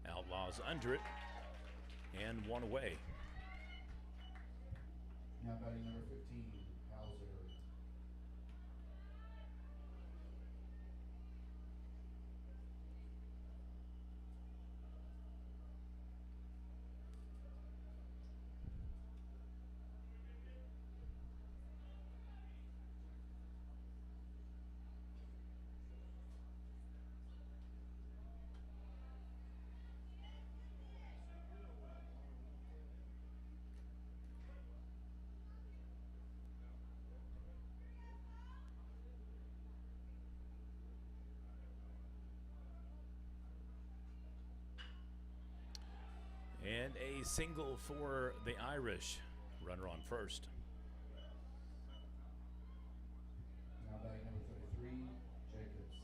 Outlaws under it, and 1 away. Now batting number 15, Hauser. And a single for the Irish. Runner on first. Now batting number 33, Jacobs.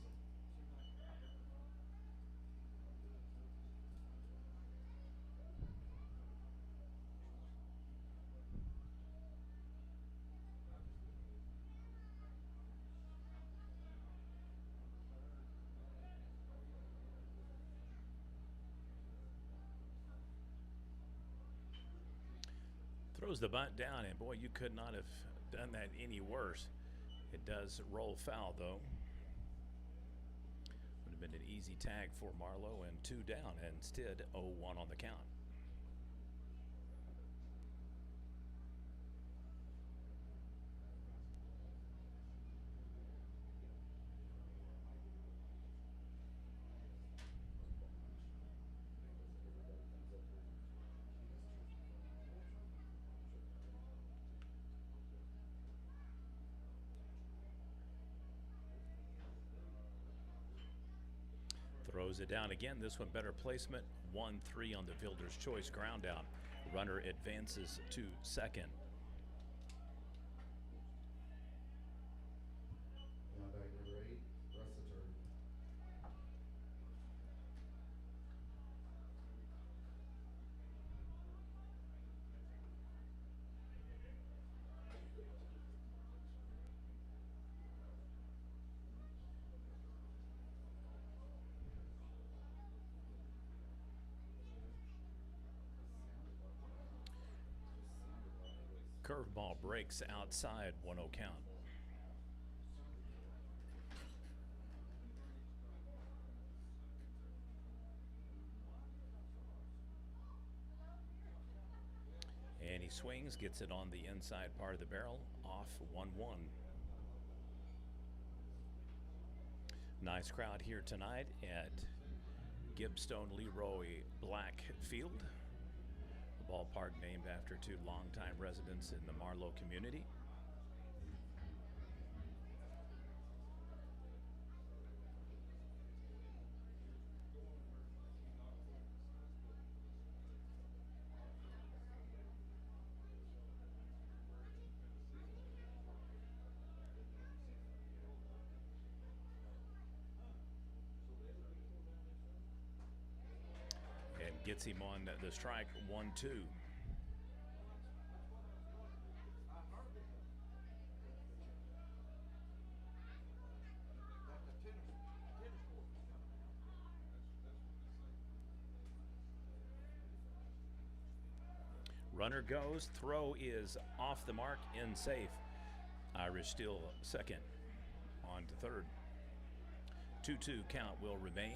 Throws the bunt down, and boy, you could not have done that any worse. It does roll foul, though. Would have been an easy tag for Marlow, and 2 down, and instead 0-1 on the count. Throws it down again. This one better placement. 1-3 on the fielder's choice ground out. Runner advances to second. Now batting number 8, Rossiter. Curveball breaks outside, 1-0 count. And he swings, gets it on the inside part of the barrel, off 1-1. Nice crowd here tonight at Gibstone Leroy Black Field, a ballpark named after 2 longtime residents in the Marlow community. And gets him on the strike, 1-2. Runner goes, throw is off the mark, in safe. Irish still second, on to third. 2-2 count will remain.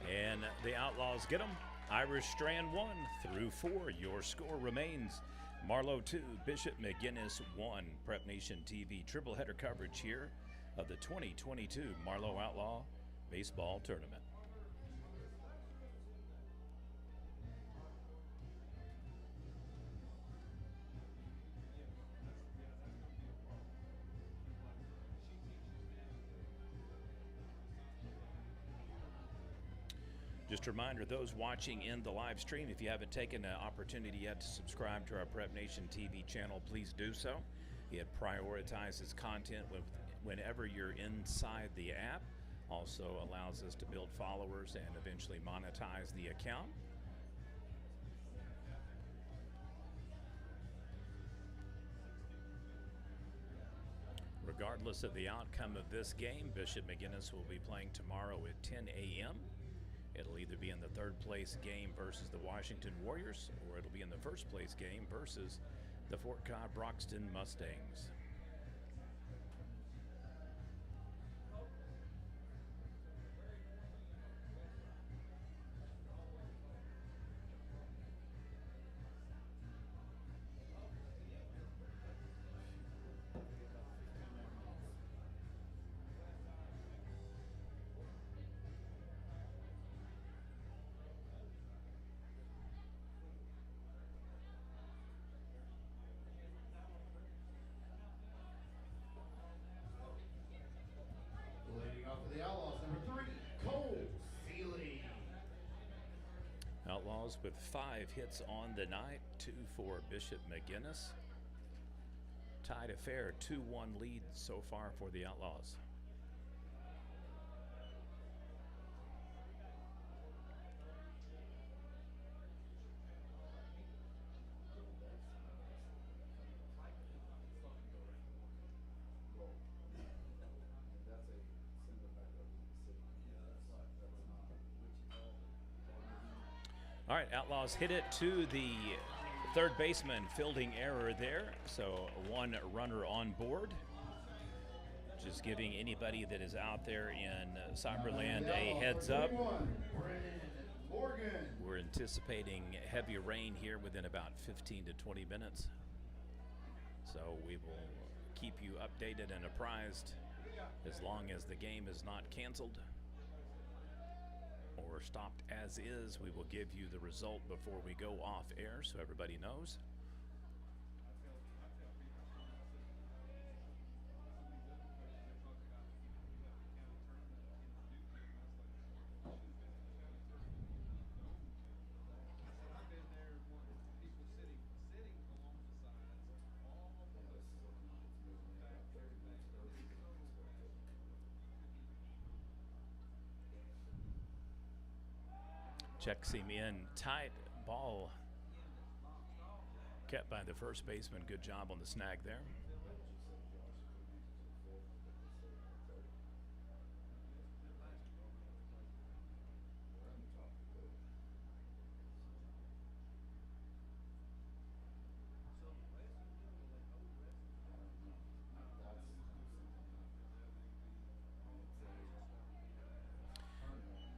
And the Outlaws get them. Irish Strand 1 through 4. Your score remains Marlow 2, Bishop McGuinness 1. Prep Nation TV triple header coverage here of the 2022 Marlow Outlaw Baseball Tournament. Just a reminder, those watching in the live stream, if you haven't taken an opportunity yet to subscribe to our Prep Nation TV channel, please do so. It prioritizes content whenever you're inside the app. Also allows us to build followers and eventually monetize the account. Regardless of the outcome of this game, Bishop McGuinness will be playing tomorrow at 10 a.m. It'll either be in the third place game versus the Washington Warriors, or it'll be in the first place game versus the Fort Cobb-Broxton Mustangs. Outlaws with 5 hits on the night, 2 for Bishop McGuinness. Tied a fair 2-1 lead so far for the Outlaws. All right, Outlaws hit it to the third baseman. Fielding error there, so 1 runner on board. Just giving anybody that is out there in Cyberland a heads up. We're anticipating heavy rain here within about 15 to 20 minutes. So we will keep you updated and apprised as long as the game is not canceled or stopped as is. We will give you the result before we go off air so everybody knows. Checks him in tight. Ball kept by the first baseman. Good job on the snag there.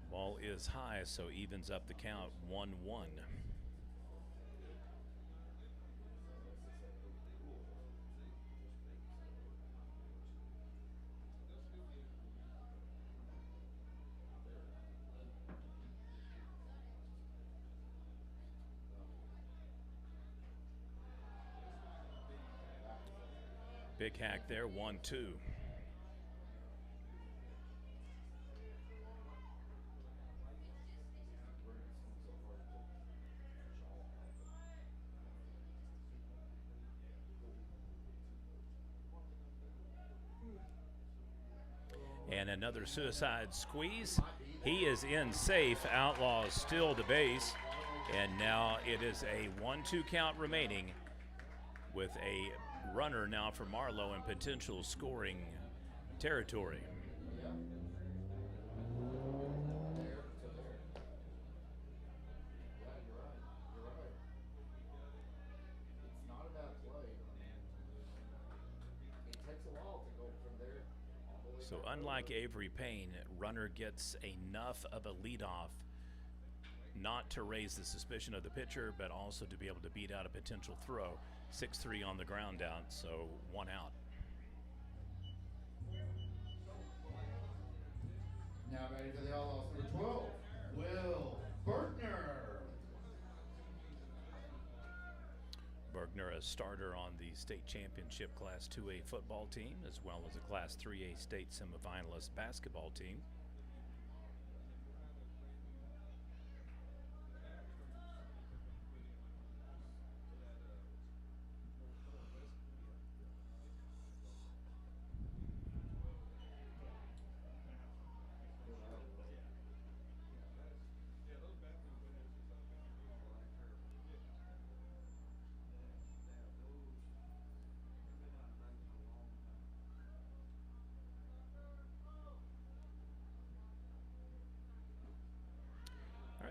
Ball is high, so evens up the count 1-1. Big hack there, 1-2. And another suicide squeeze. He is in safe. Outlaws still the base. And now it is a 1-2 count remaining with a runner now for Marlow in potential scoring territory. So unlike Avery Payne, runner gets enough of a leadoff not to raise the suspicion of the pitcher, but also to be able to beat out a potential throw. 6-3 on the ground out, so 1 out. Now ready for the Outlaws, number 12, Will Bergner. Bergner, a starter on the state championship Class 2A football team, as well as a Class 3A state semifinalist basketball team.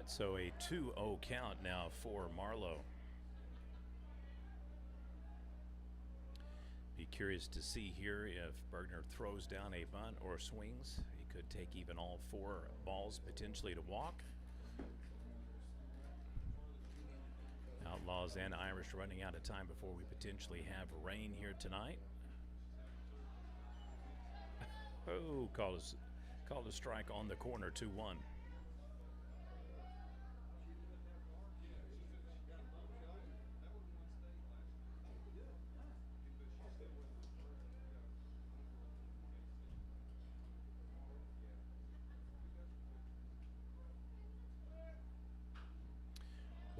So a 2-0 count now for Marlow. Be curious to see here if Bergner throws down a bunt or swings. He could take even all 4 balls potentially to walk. Outlaws and Irish running out of time before we potentially have rain here tonight. Oh, called a strike on the corner, 2-1.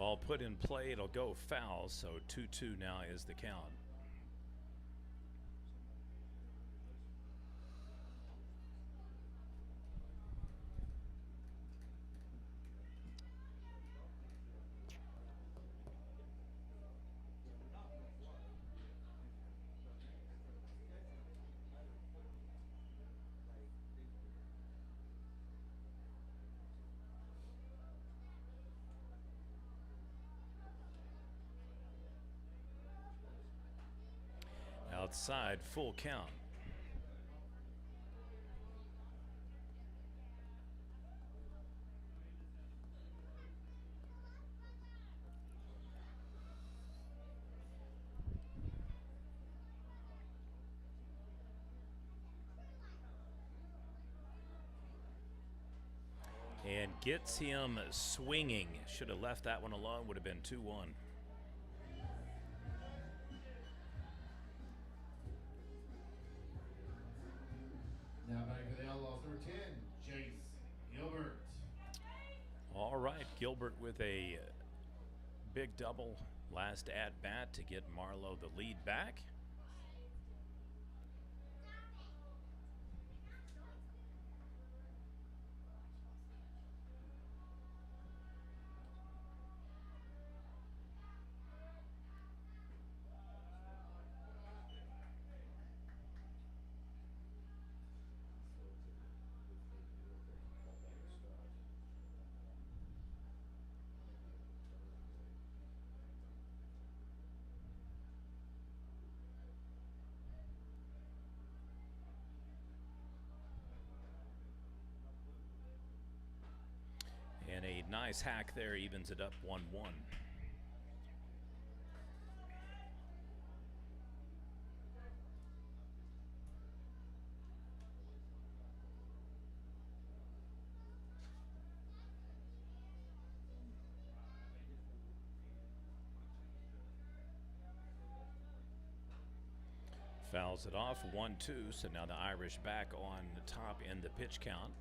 Ball put in play, it'll go foul, so 2-2 now is the count. Outside, full count. And gets him swinging. Should have left that one alone, would have been 2-1. Now back for the Outlaws, number 10, Jace Gilbert. All right, Gilbert with a big double last at bat to get Marlow the lead back. And a nice hack there evens it up 1-1. Fouls it off, 1-2, so now the Irish back on the top in the pitch count.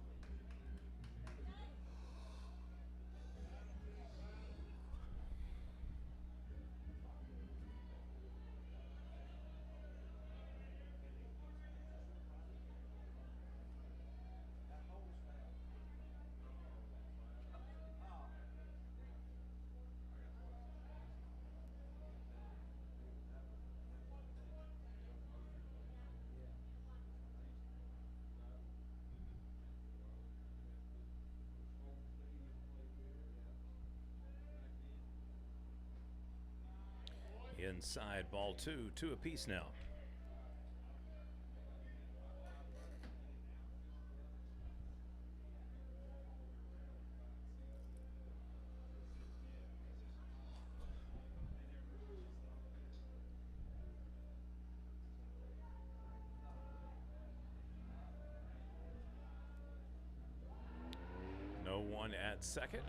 Inside, ball 2 apiece now. No one at second.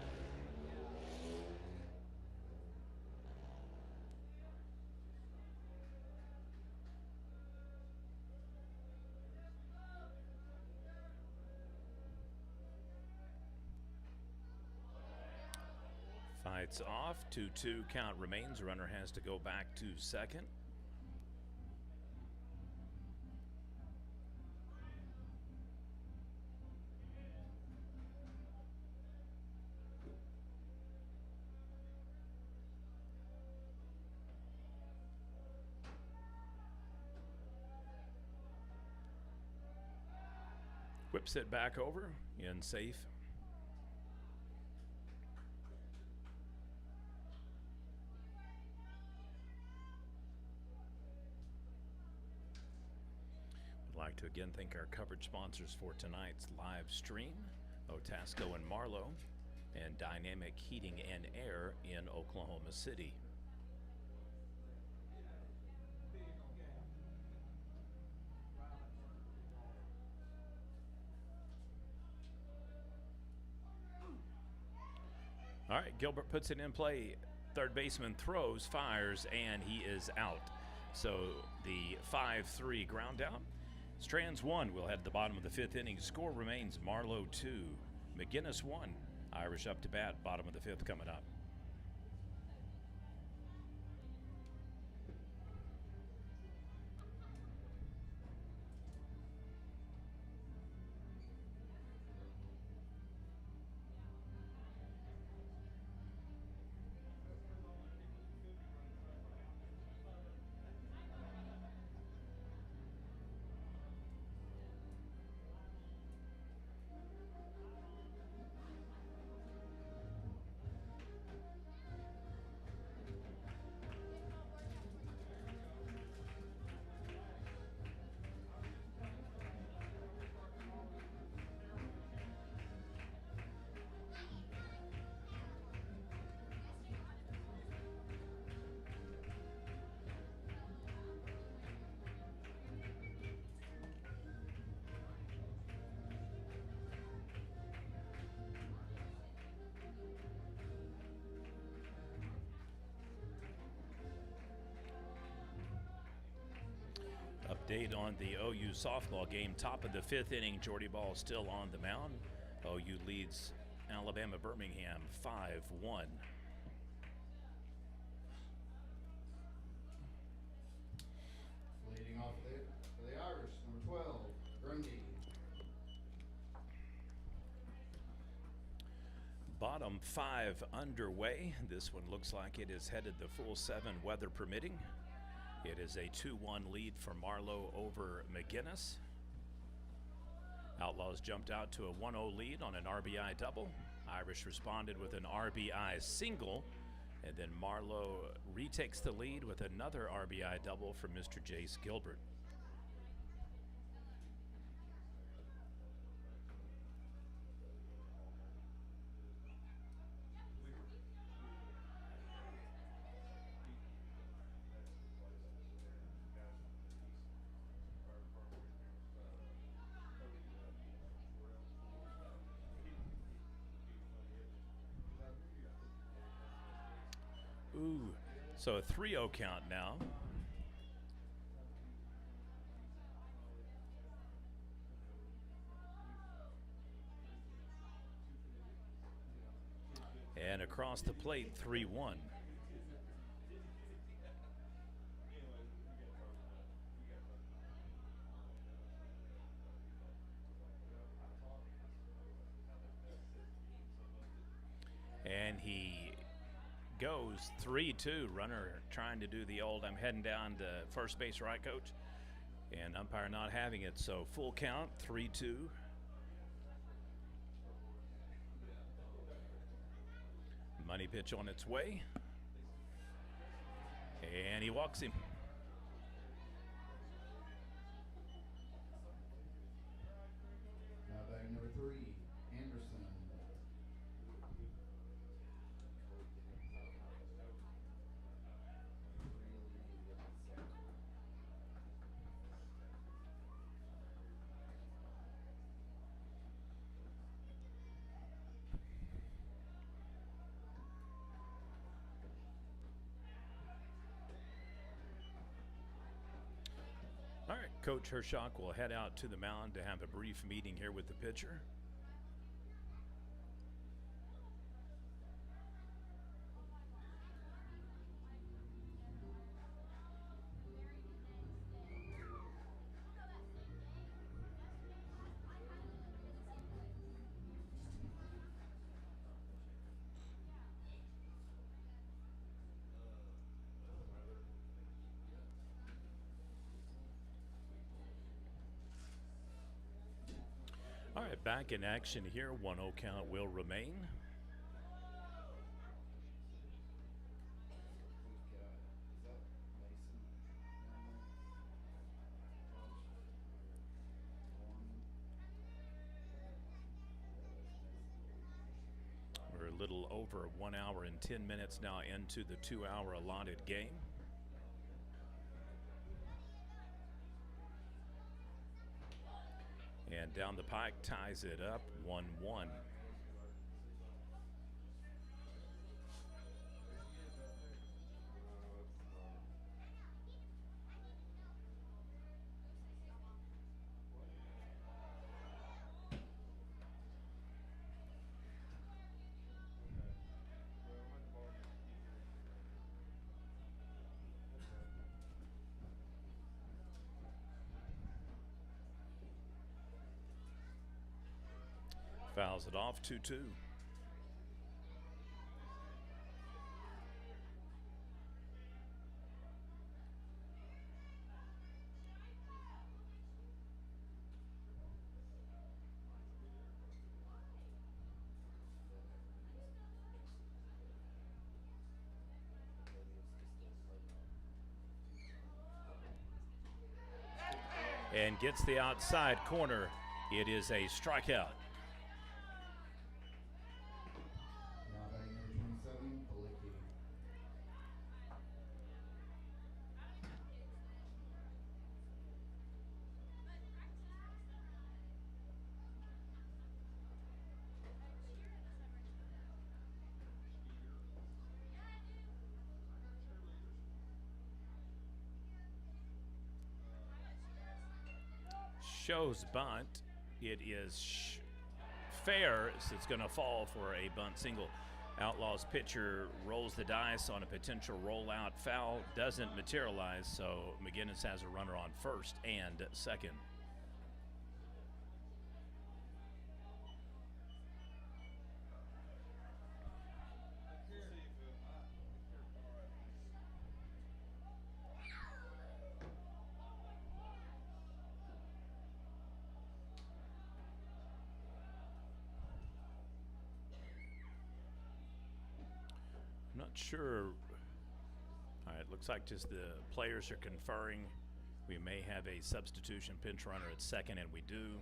Fights off, 2-2 count remains. Runner has to go back to second. Whips it back over, in safe. Would like to again thank our coverage sponsors for tonight's live stream, Otasco and Marlow, and Dynamic Heating and Air in Oklahoma City. All right, Gilbert puts it in play. Third baseman throws, fires, and he is out. So the 5-3 ground out. Strands 1. We'll head to the bottom of the 5th inning. Score remains Marlow 2, McGuinness 1. Irish up to bat. Bottom of the 5th coming up. Update on the OU softball game. Top of the 5th inning, Jordy Ball still on the mound. OU leads Alabama Birmingham 5-1. Leading off for the Irish, number 12, Grundy. Bottom 5 underway. This one looks like it is headed the full 7, weather permitting. It is a 2-1 lead for Marlow over McGuinness. Outlaws jumped out to a 1-0 lead on an RBI double. Irish responded with an RBI single, and then Marlow retakes the lead with another RBI double from Mr. Jace Gilbert. Ooh, so a 3-0 count now. And across the plate, 3-1. And he goes 3-2. Runner trying to do the old I'm heading down to first base, right, coach? And umpire not having it, so full count, 3-2. Money pitch on its way. And he walks him. Now batting number 3, Anderson. All right, Coach Hershock will head out to the mound to have a brief meeting here with the pitcher. All right, back in action here. 1-0 count will remain. We're a little over 1 hour and 10 minutes now into the 2-hour allotted game. And down the pike ties it up 1-1. Fouls it off, 2-2. And gets the outside corner. It is a strikeout. Now batting number 27, Balicki. shows bunt. It is fair, so it's going to fall for a bunt single. Outlaws pitcher rolls the dice on a potential rollout foul. Doesn't materialize, so McGuinness has a runner on first and second. I'm not sure. All right, looks like just the players are conferring. We may have a substitution pinch runner at second, and we do.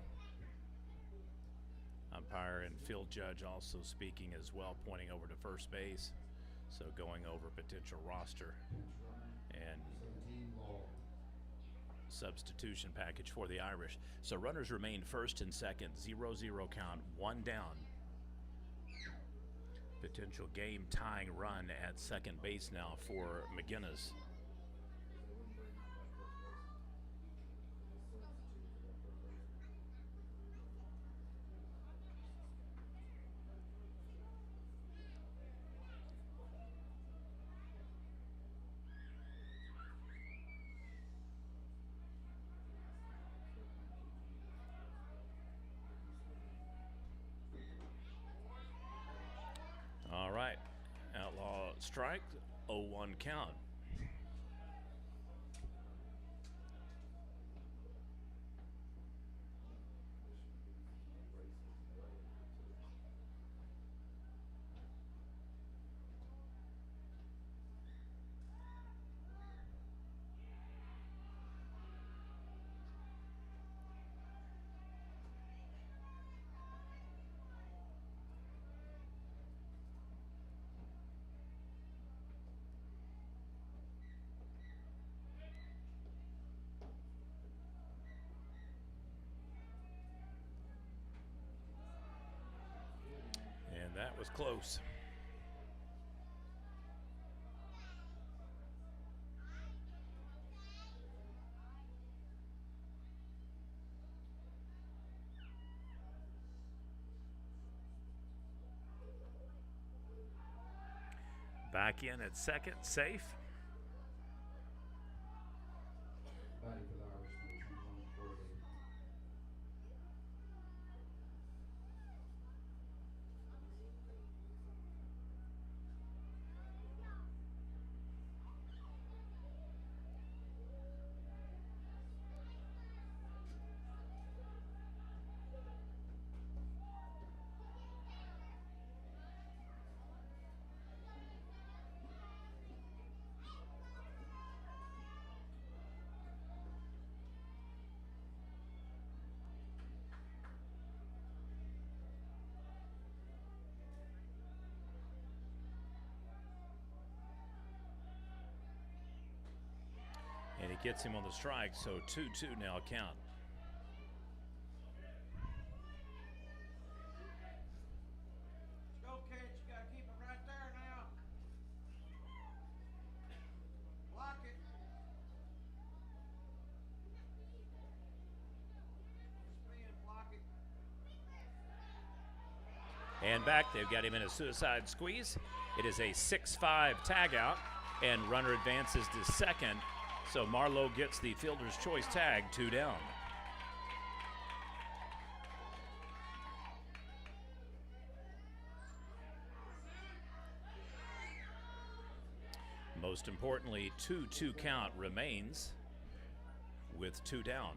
Umpire and field judge also speaking as well, pointing over to first base. So going over potential roster and substitution package for the Irish. So runners remain first and second, 0-0 count, one down. Potential game tying run at second base now for McGuinness. All right, outlaw strike, 0-1 count. And that was close. Back in at second, safe. Batting for the Irish, number 21, Corey. And he gets him on the strike, so 2-2 now count. Go, kids. You got to keep it right there now. Block it. Spin, block it. And back, they've got him in a suicide squeeze. It is a 6-5 tag out, and runner advances to second. So Marlow gets the fielder's choice tag, 2 down. Most importantly, 2-2 count remains with 2 down.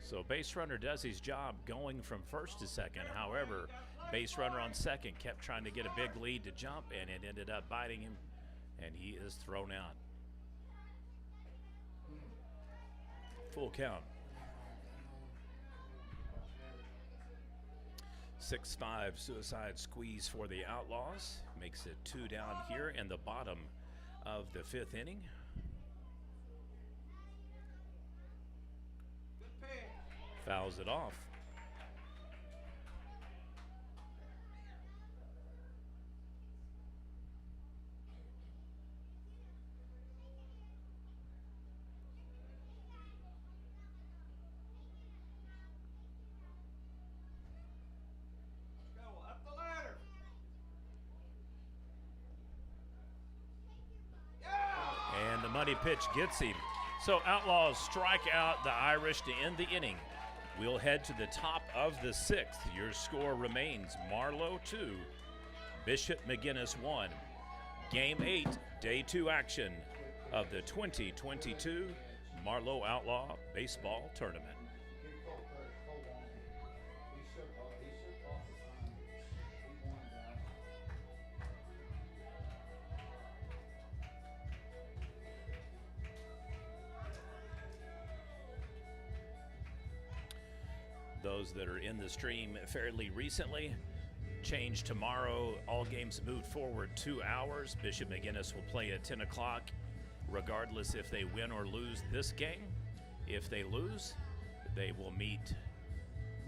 So base runner does his job going from first to second. However, base runner on second kept trying to get a big lead to jump, and it ended up biting him, and he is thrown out. Full count. 6-5 suicide squeeze for the Outlaws. Makes it 2 down here in the bottom of the 5th inning. Fouls it off. money pitch gets him. So Outlaws strike out the Irish to end the inning. We'll head to the top of the 6th. Your score remains Marlow 2, Bishop McGuinness 1. Game 8, Day 2 action of the 2022 Marlow Outlaw Baseball Tournament. Those that are in the stream fairly recently, change tomorrow. All games moved forward 2 hours. Bishop McGuinness will play at 10 o'clock, regardless if they win or lose this game. If they lose, they will meet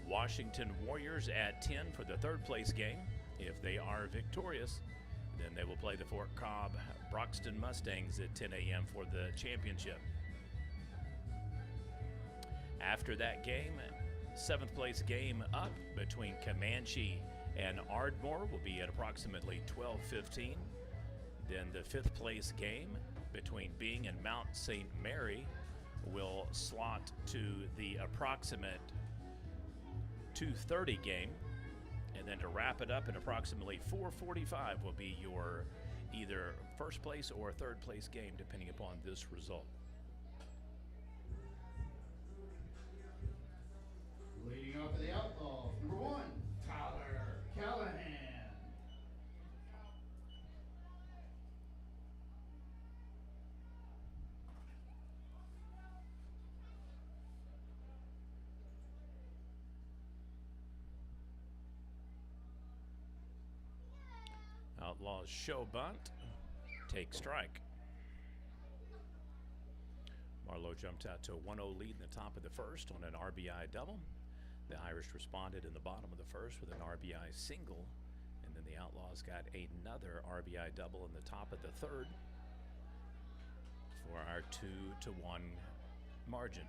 Washington Warriors at 10 for the 3rd place game. If they are victorious, then they will play the Fort Cobb Broxton Mustangs at 10 a.m. for the championship. After that game, 7th place game up between Comanche and Ardmore will be at approximately 12:15. Then the 5th place game between Bing and Mount St. Mary will slot to the approximate 2:30 game. And then to wrap it up at approximately 4:45 will be your either 1st place or 3rd place game, depending upon this result. Leading off for the Outlaws, number 1, Tyler Callahan. Outlaws show bunt, take strike. Marlow jumped out to a 1-0 lead in the top of the 1st on an RBI double. The Irish responded in the bottom of the 1st with an RBI single, and then the Outlaws got another RBI double in the top of the 3rd for our 2-1 margin.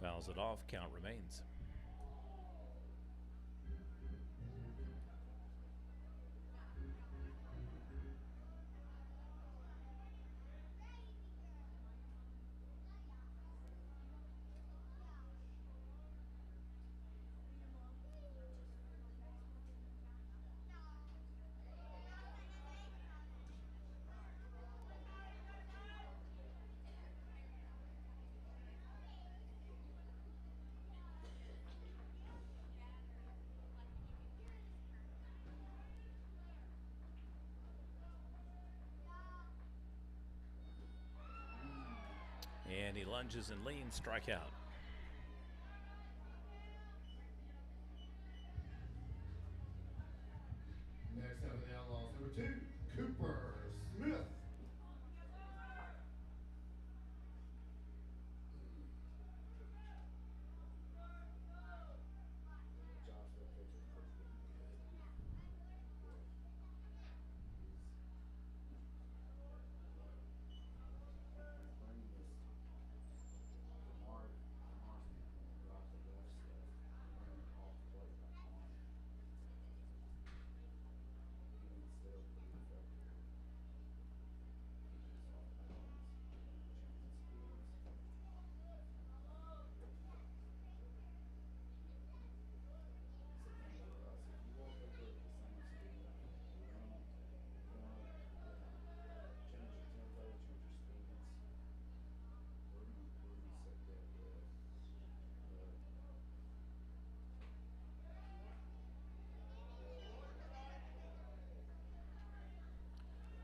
Fouls it off, count remains. And he lunges and leans, strike out. Next up for the Outlaws, number 2, Cooper Smith.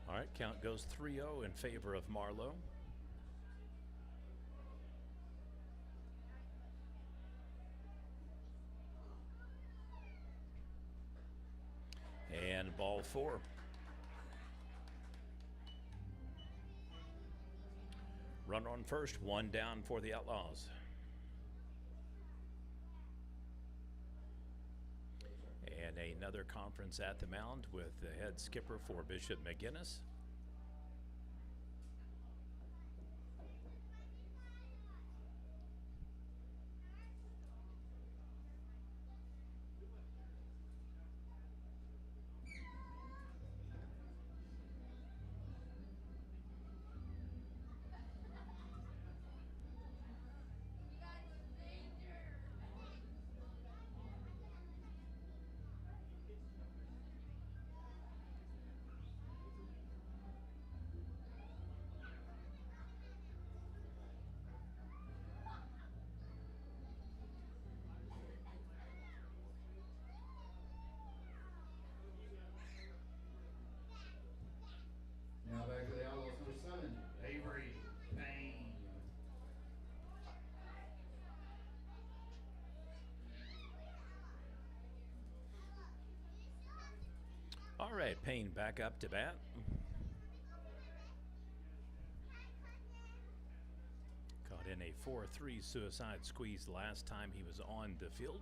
All right, count goes 3-0 in favor of Marlow. And ball 4. Runner on first, 1 down for the Outlaws. And another conference at the mound with the head skipper for Bishop McGuinness, right, Payne back up to bat. Caught in a 4-3 suicide squeeze last time he was on the field.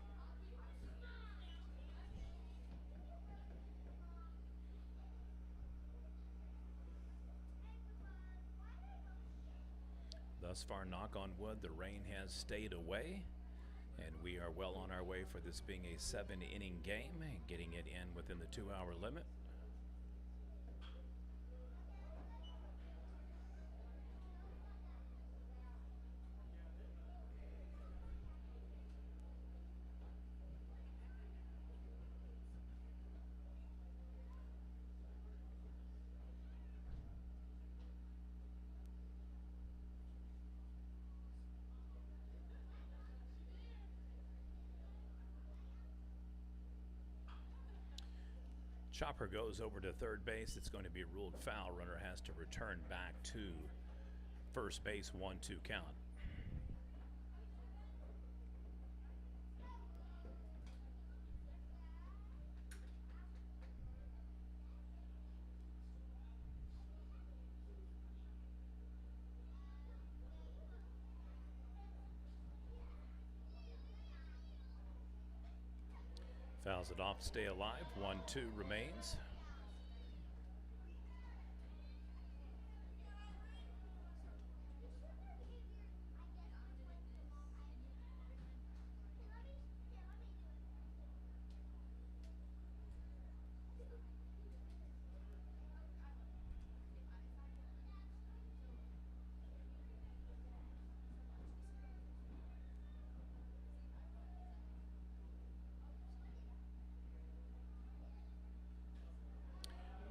Thus far, knock on wood, the rain has stayed away, and we are well on our way for this being a 7-inning game, getting it in within the 2-hour limit. Chopper goes over to third base. It's going to be ruled foul. Runner has to return back to first base. 1-2 count. Fouls it off to stay alive. 1-2 remains.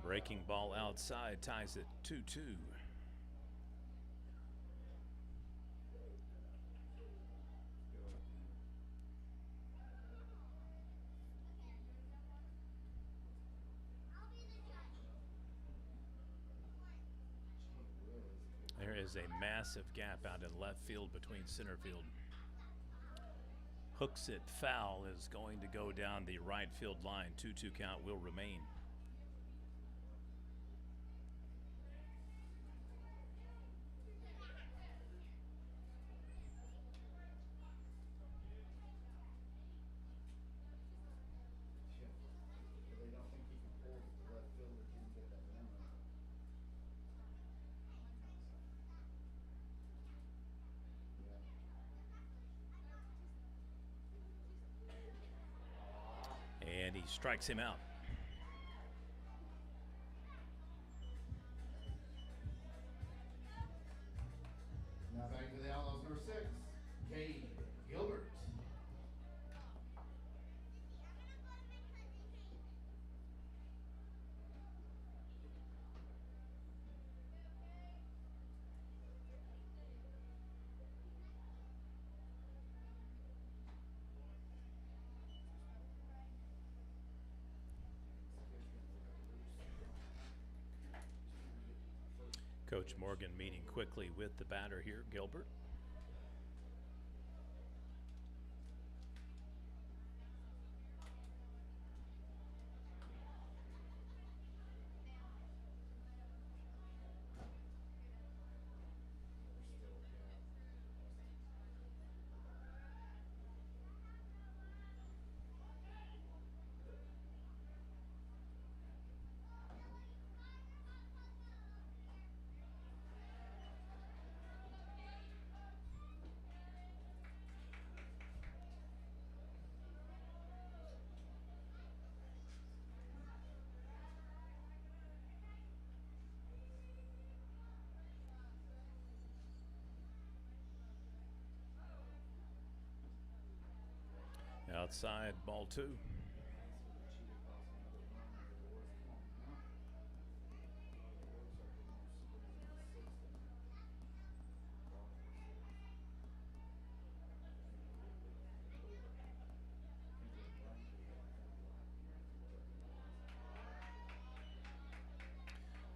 Breaking ball outside ties it 2-2. There is a massive gap out in left field between center field. Hooks it foul, is going to go down the right field line. 2-2 count will remain. They don't think he can pull the left fielder can get that down. And he strikes him out. Now back to the Outlaws, number 6, Cade Gilbert. Coach Morgan meeting quickly with the batter here, Gilbert. Outside, ball 2.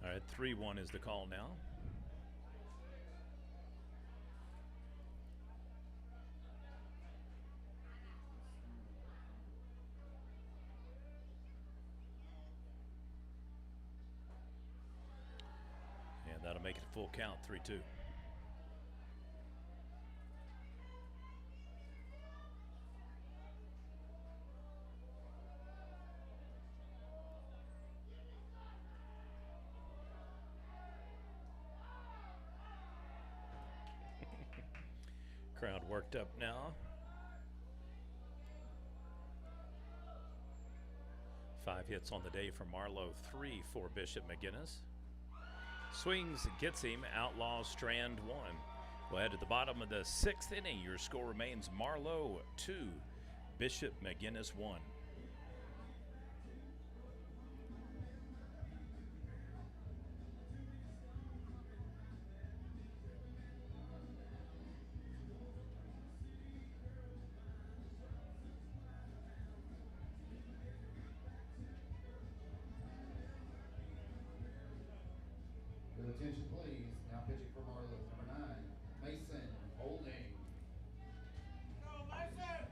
All right, 3-1 is the call now. make it a full count, 3-2. Crowd worked up now. 5 hits on the day for Marlow, 3 for Bishop McGuinness. Swings, gets him, Outlaw strand 1. Well, head to the bottom of the 6th inning. Your score remains Marlow 2, Bishop McGuinness 1. Your attention, please. Now pitching for Marlow, number 9, Mason Holding. Go, Mason!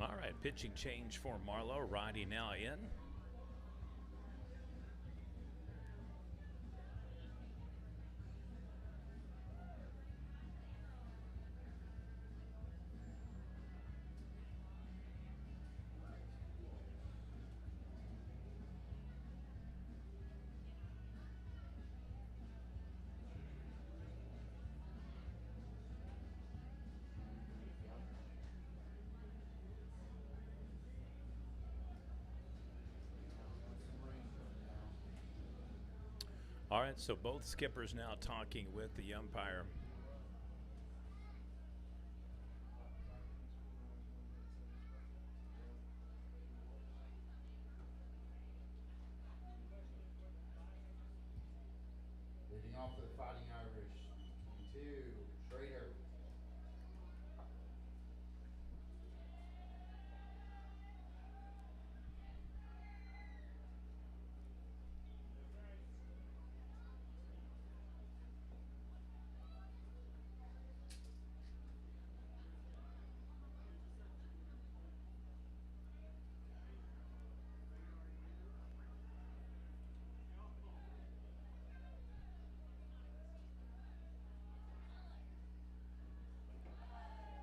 All right, pitching change for Marlow. Righty now in. All right, so both skippers now talking with the umpire. Leading off for the Fighting Irish, 22, Schrader.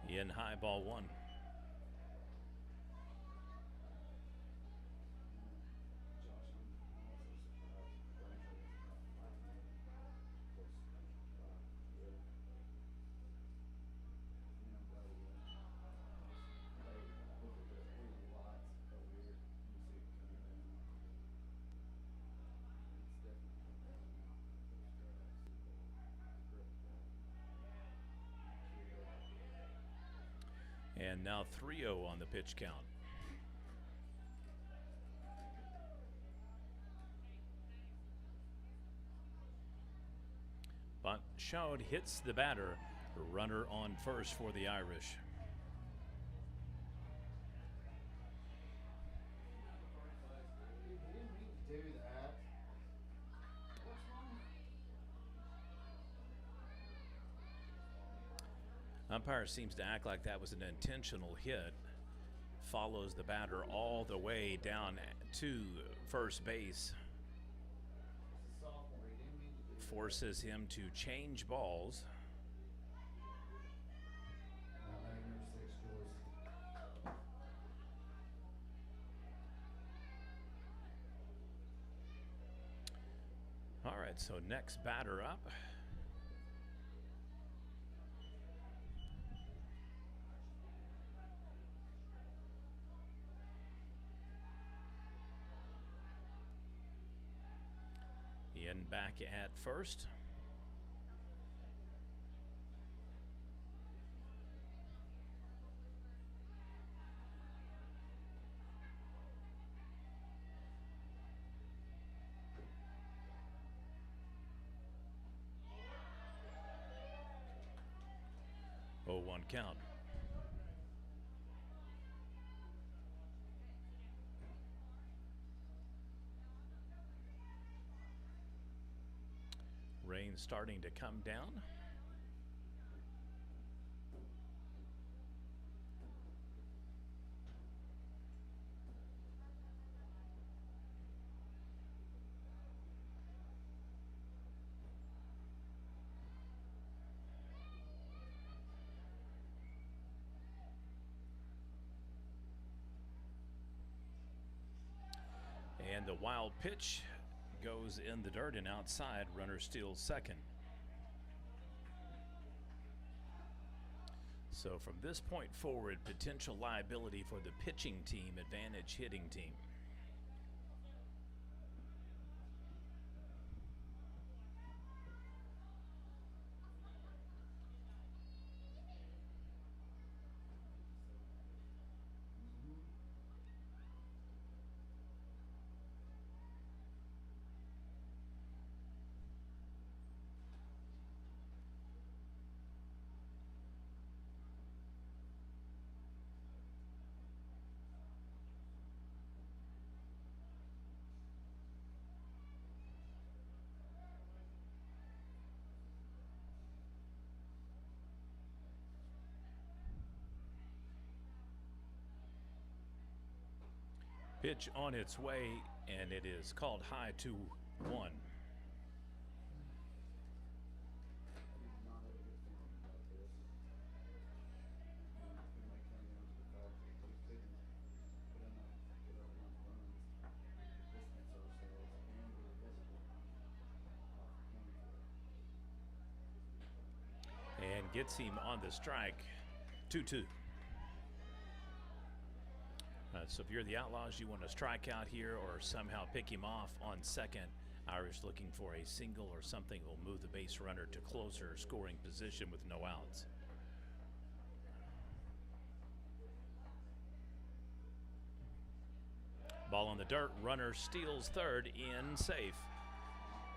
In high, ball 1. And now 3-0 on the pitch count. But Shaud hits the batter. Runner on first for the Irish. He didn't mean to do that. What's wrong? Umpire seems to act like that was an intentional hit. Follows the batter all the way down to first base. It's a sophomore. He didn't mean to do that. Forces him to change balls. Now batting number 6, Joyce. All right, so next batter up. In back at first. Oh, 1 count. Rain starting to come down. And the wild pitch goes in the dirt and outside. Runner steals second. So from this point forward, potential liability for the pitching team, advantage hitting team. Pitch on its way, and it is called high 2-1. And gets him on the strike, 2-2. So if you're the Outlaws, you want to strike out here or somehow pick him off on second. Irish looking for a single or something will move the base runner to closer scoring position with no outs. Ball on the dirt, runner steals third, in safe.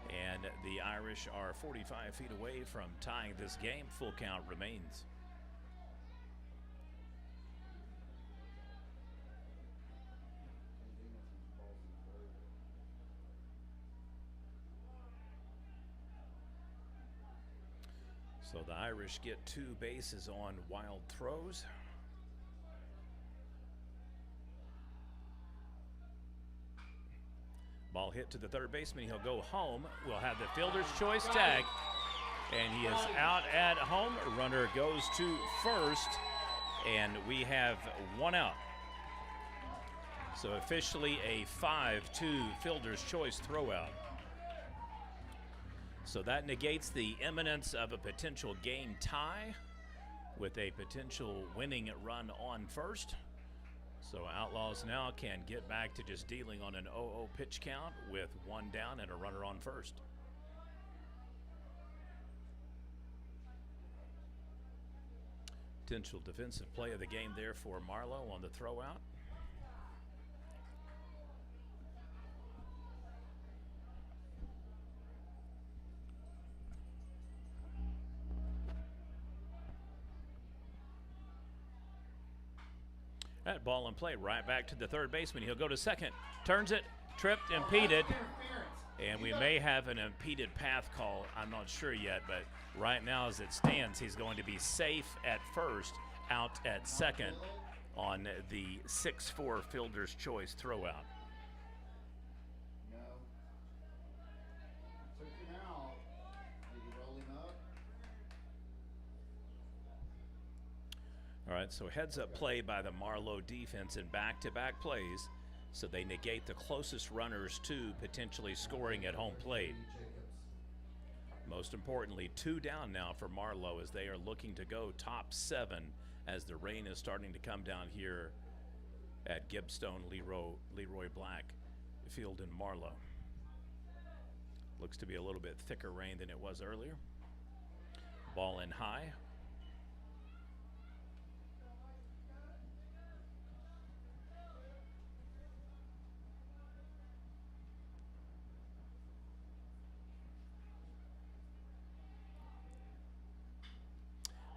And the Irish are 45 feet away from tying this game. Full count remains. So the Irish get 2 bases on wild throws. Ball hit to the third baseman. He'll go home. We'll have the fielder's choice tag. And he is out at home. Runner goes to first. And we have 1 out. So officially a 5-2 fielder's choice throwout. So that negates the imminence of a potential game tie with a potential winning run on first. So Outlaws now can get back to just dealing on an 0-0 pitch count with 1 down and a runner on first. Potential defensive play of the game there for Marlow on the throwout. That ball in play, right back to the third baseman. He'll go to second, turns it, tripped, impeded, and we may have an impeded path call. I'm not sure yet, but right now as it stands, he's going to be safe at first, out at second on the 6-4 fielder's choice throwout. No. Took him out. Did he roll him up? All right, so heads-up play by the Marlow defense in back-to-back plays, so they negate the closest runners to potentially scoring at home plate. Most importantly, 2 down now for Marlow as they are looking to go top 7 as the rain is starting to come down here at Gibstone Leroy Black Field in Marlow. Looks to be a little bit thicker rain than it was earlier. Ball in high.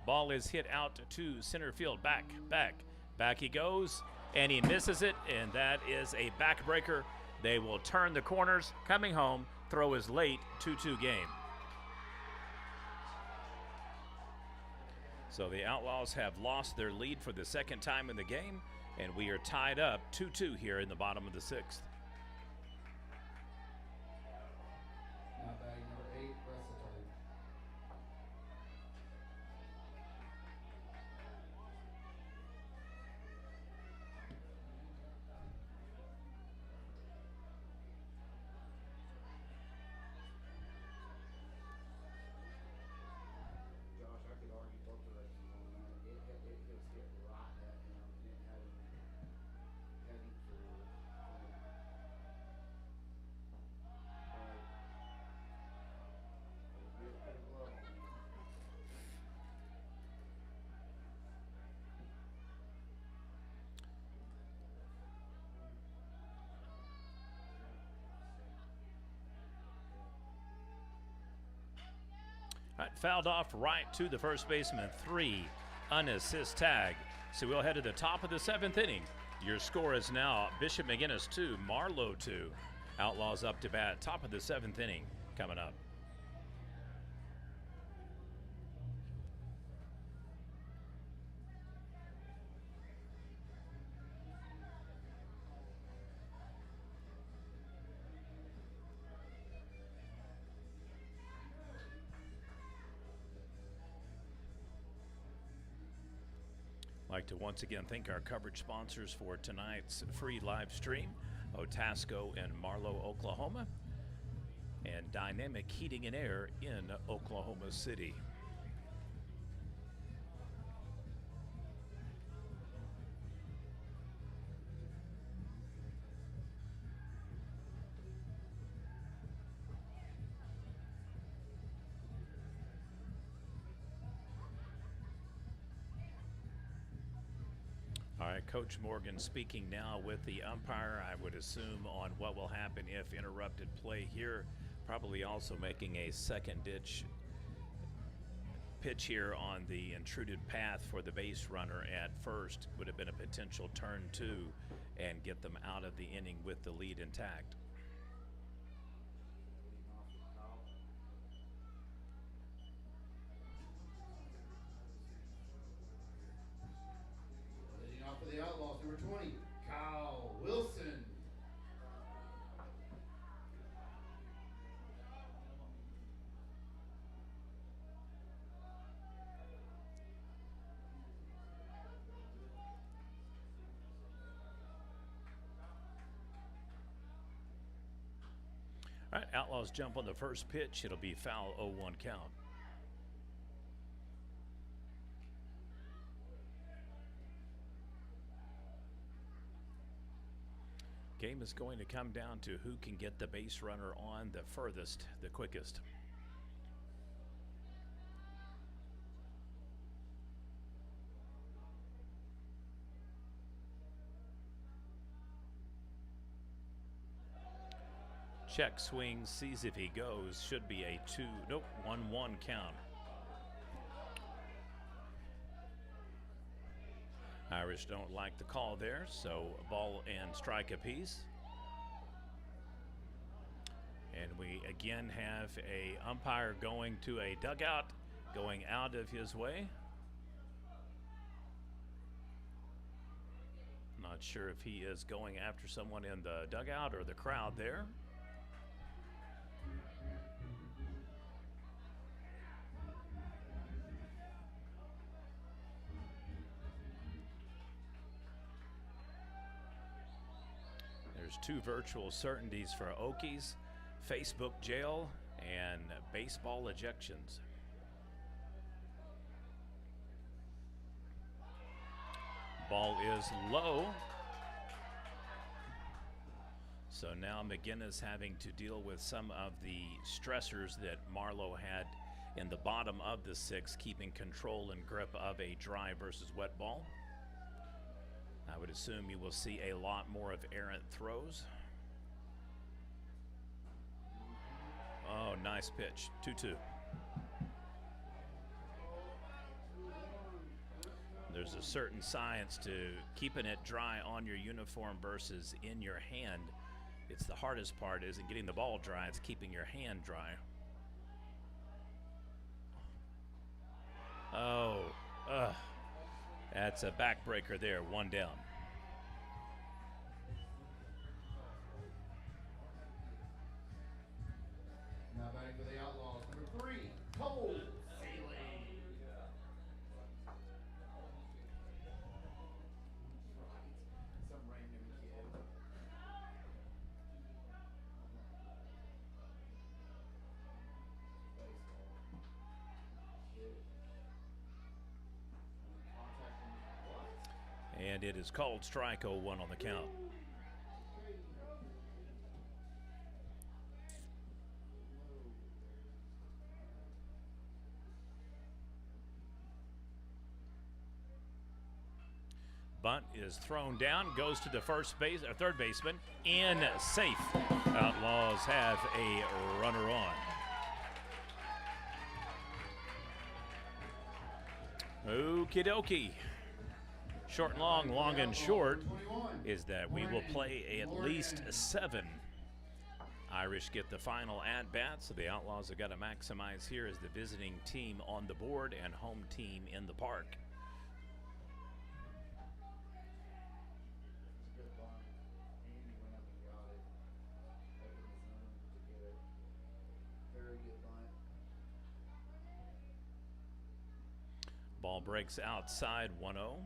Ball is hit out to center field. Back he goes, and he misses it, and that is a backbreaker. They will turn the corners. Coming home, throw is late, 2-2 game. So the Outlaws have lost their lead for the second time in the game, and we are tied up 2-2 here in the bottom of the sixth. Now batting number 8, Russell. Josh, I could argue both directions on that. It was hit right at him, and it had him heading for But it put a glove on him. All right, fouled off right to the first baseman. 3 unassist tag. So we'll head to the top of the 7th inning. Your score is now Bishop McGuinness 2, Marlow 2. Outlaws up to bat. Top of the 7th inning coming up. I'd like to once again thank our coverage sponsors for tonight's free live stream, Otasco in Marlow, Oklahoma, and Dynamic Heating and Air in Oklahoma City. All right, Coach Morgan speaking now with the umpire, I would assume, on what will happen if interrupted play here. Probably also making a second ditch pitch here on the intruded path for the base runner at first. Would have been a potential turn 2 and get them out of the inning with the lead intact. Leading off for the Outlaws, number 20, Kyle Wilson. All right, Outlaws jump on the first pitch. It'll be foul, 0-1 count. Game is going to come down to who can get the base runner on the furthest, the quickest. Check swing, sees if he goes. Should be a 1-1 count. Irish don't like the call there, so ball and strike apiece. And we again have a umpire going to a dugout, going out of his way. Not sure if he is going after someone in the dugout or the crowd there. There's 2 virtual certainties for Okies, Facebook jail and baseball ejections. Ball is low. So now McGuinness having to deal with some of the stressors that Marlow had in the bottom of the sixth, keeping control and grip of a dry versus wet ball. I would assume you will see a lot more of errant throws. Oh, nice pitch. 2-2. There's a certain science to keeping it dry on your uniform versus in your hand. It's the hardest part isn't getting the ball dry, it's keeping your hand dry. Oh, that's a backbreaker there, 1 down. Now batting for the Outlaws, number 3, Cole Seeley. Some random kid. Baseball. Kid. Contacting what? And it is called strike 0-1 on the count. Bunt is thrown down, goes to the third baseman, in safe. Outlaws have a runner on. Okie dokie. Short and long and short is that we will play at least 7. Irish get the final at-bat, so the Outlaws have got to maximize here as the visiting team on the board and home team in the park. Ball breaks outside 1-0.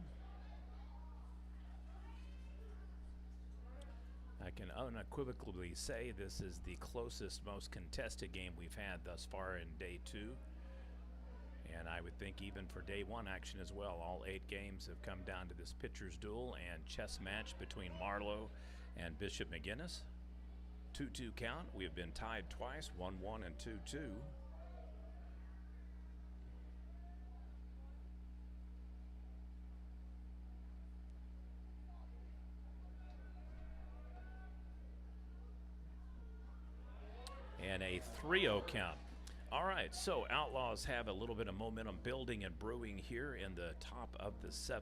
I can unequivocally say this is the closest, most contested game we've had thus far in day 2. And I would think even for day 1 action as well. All 8 games have come down to this pitcher's duel and chess match between Marlow and Bishop McGuinness. 2-2 count. We have been tied twice, 1-1 and 2-2. And a 3-0 count. All right, so Outlaws have a little bit of momentum building and brewing here in the top of the 7th.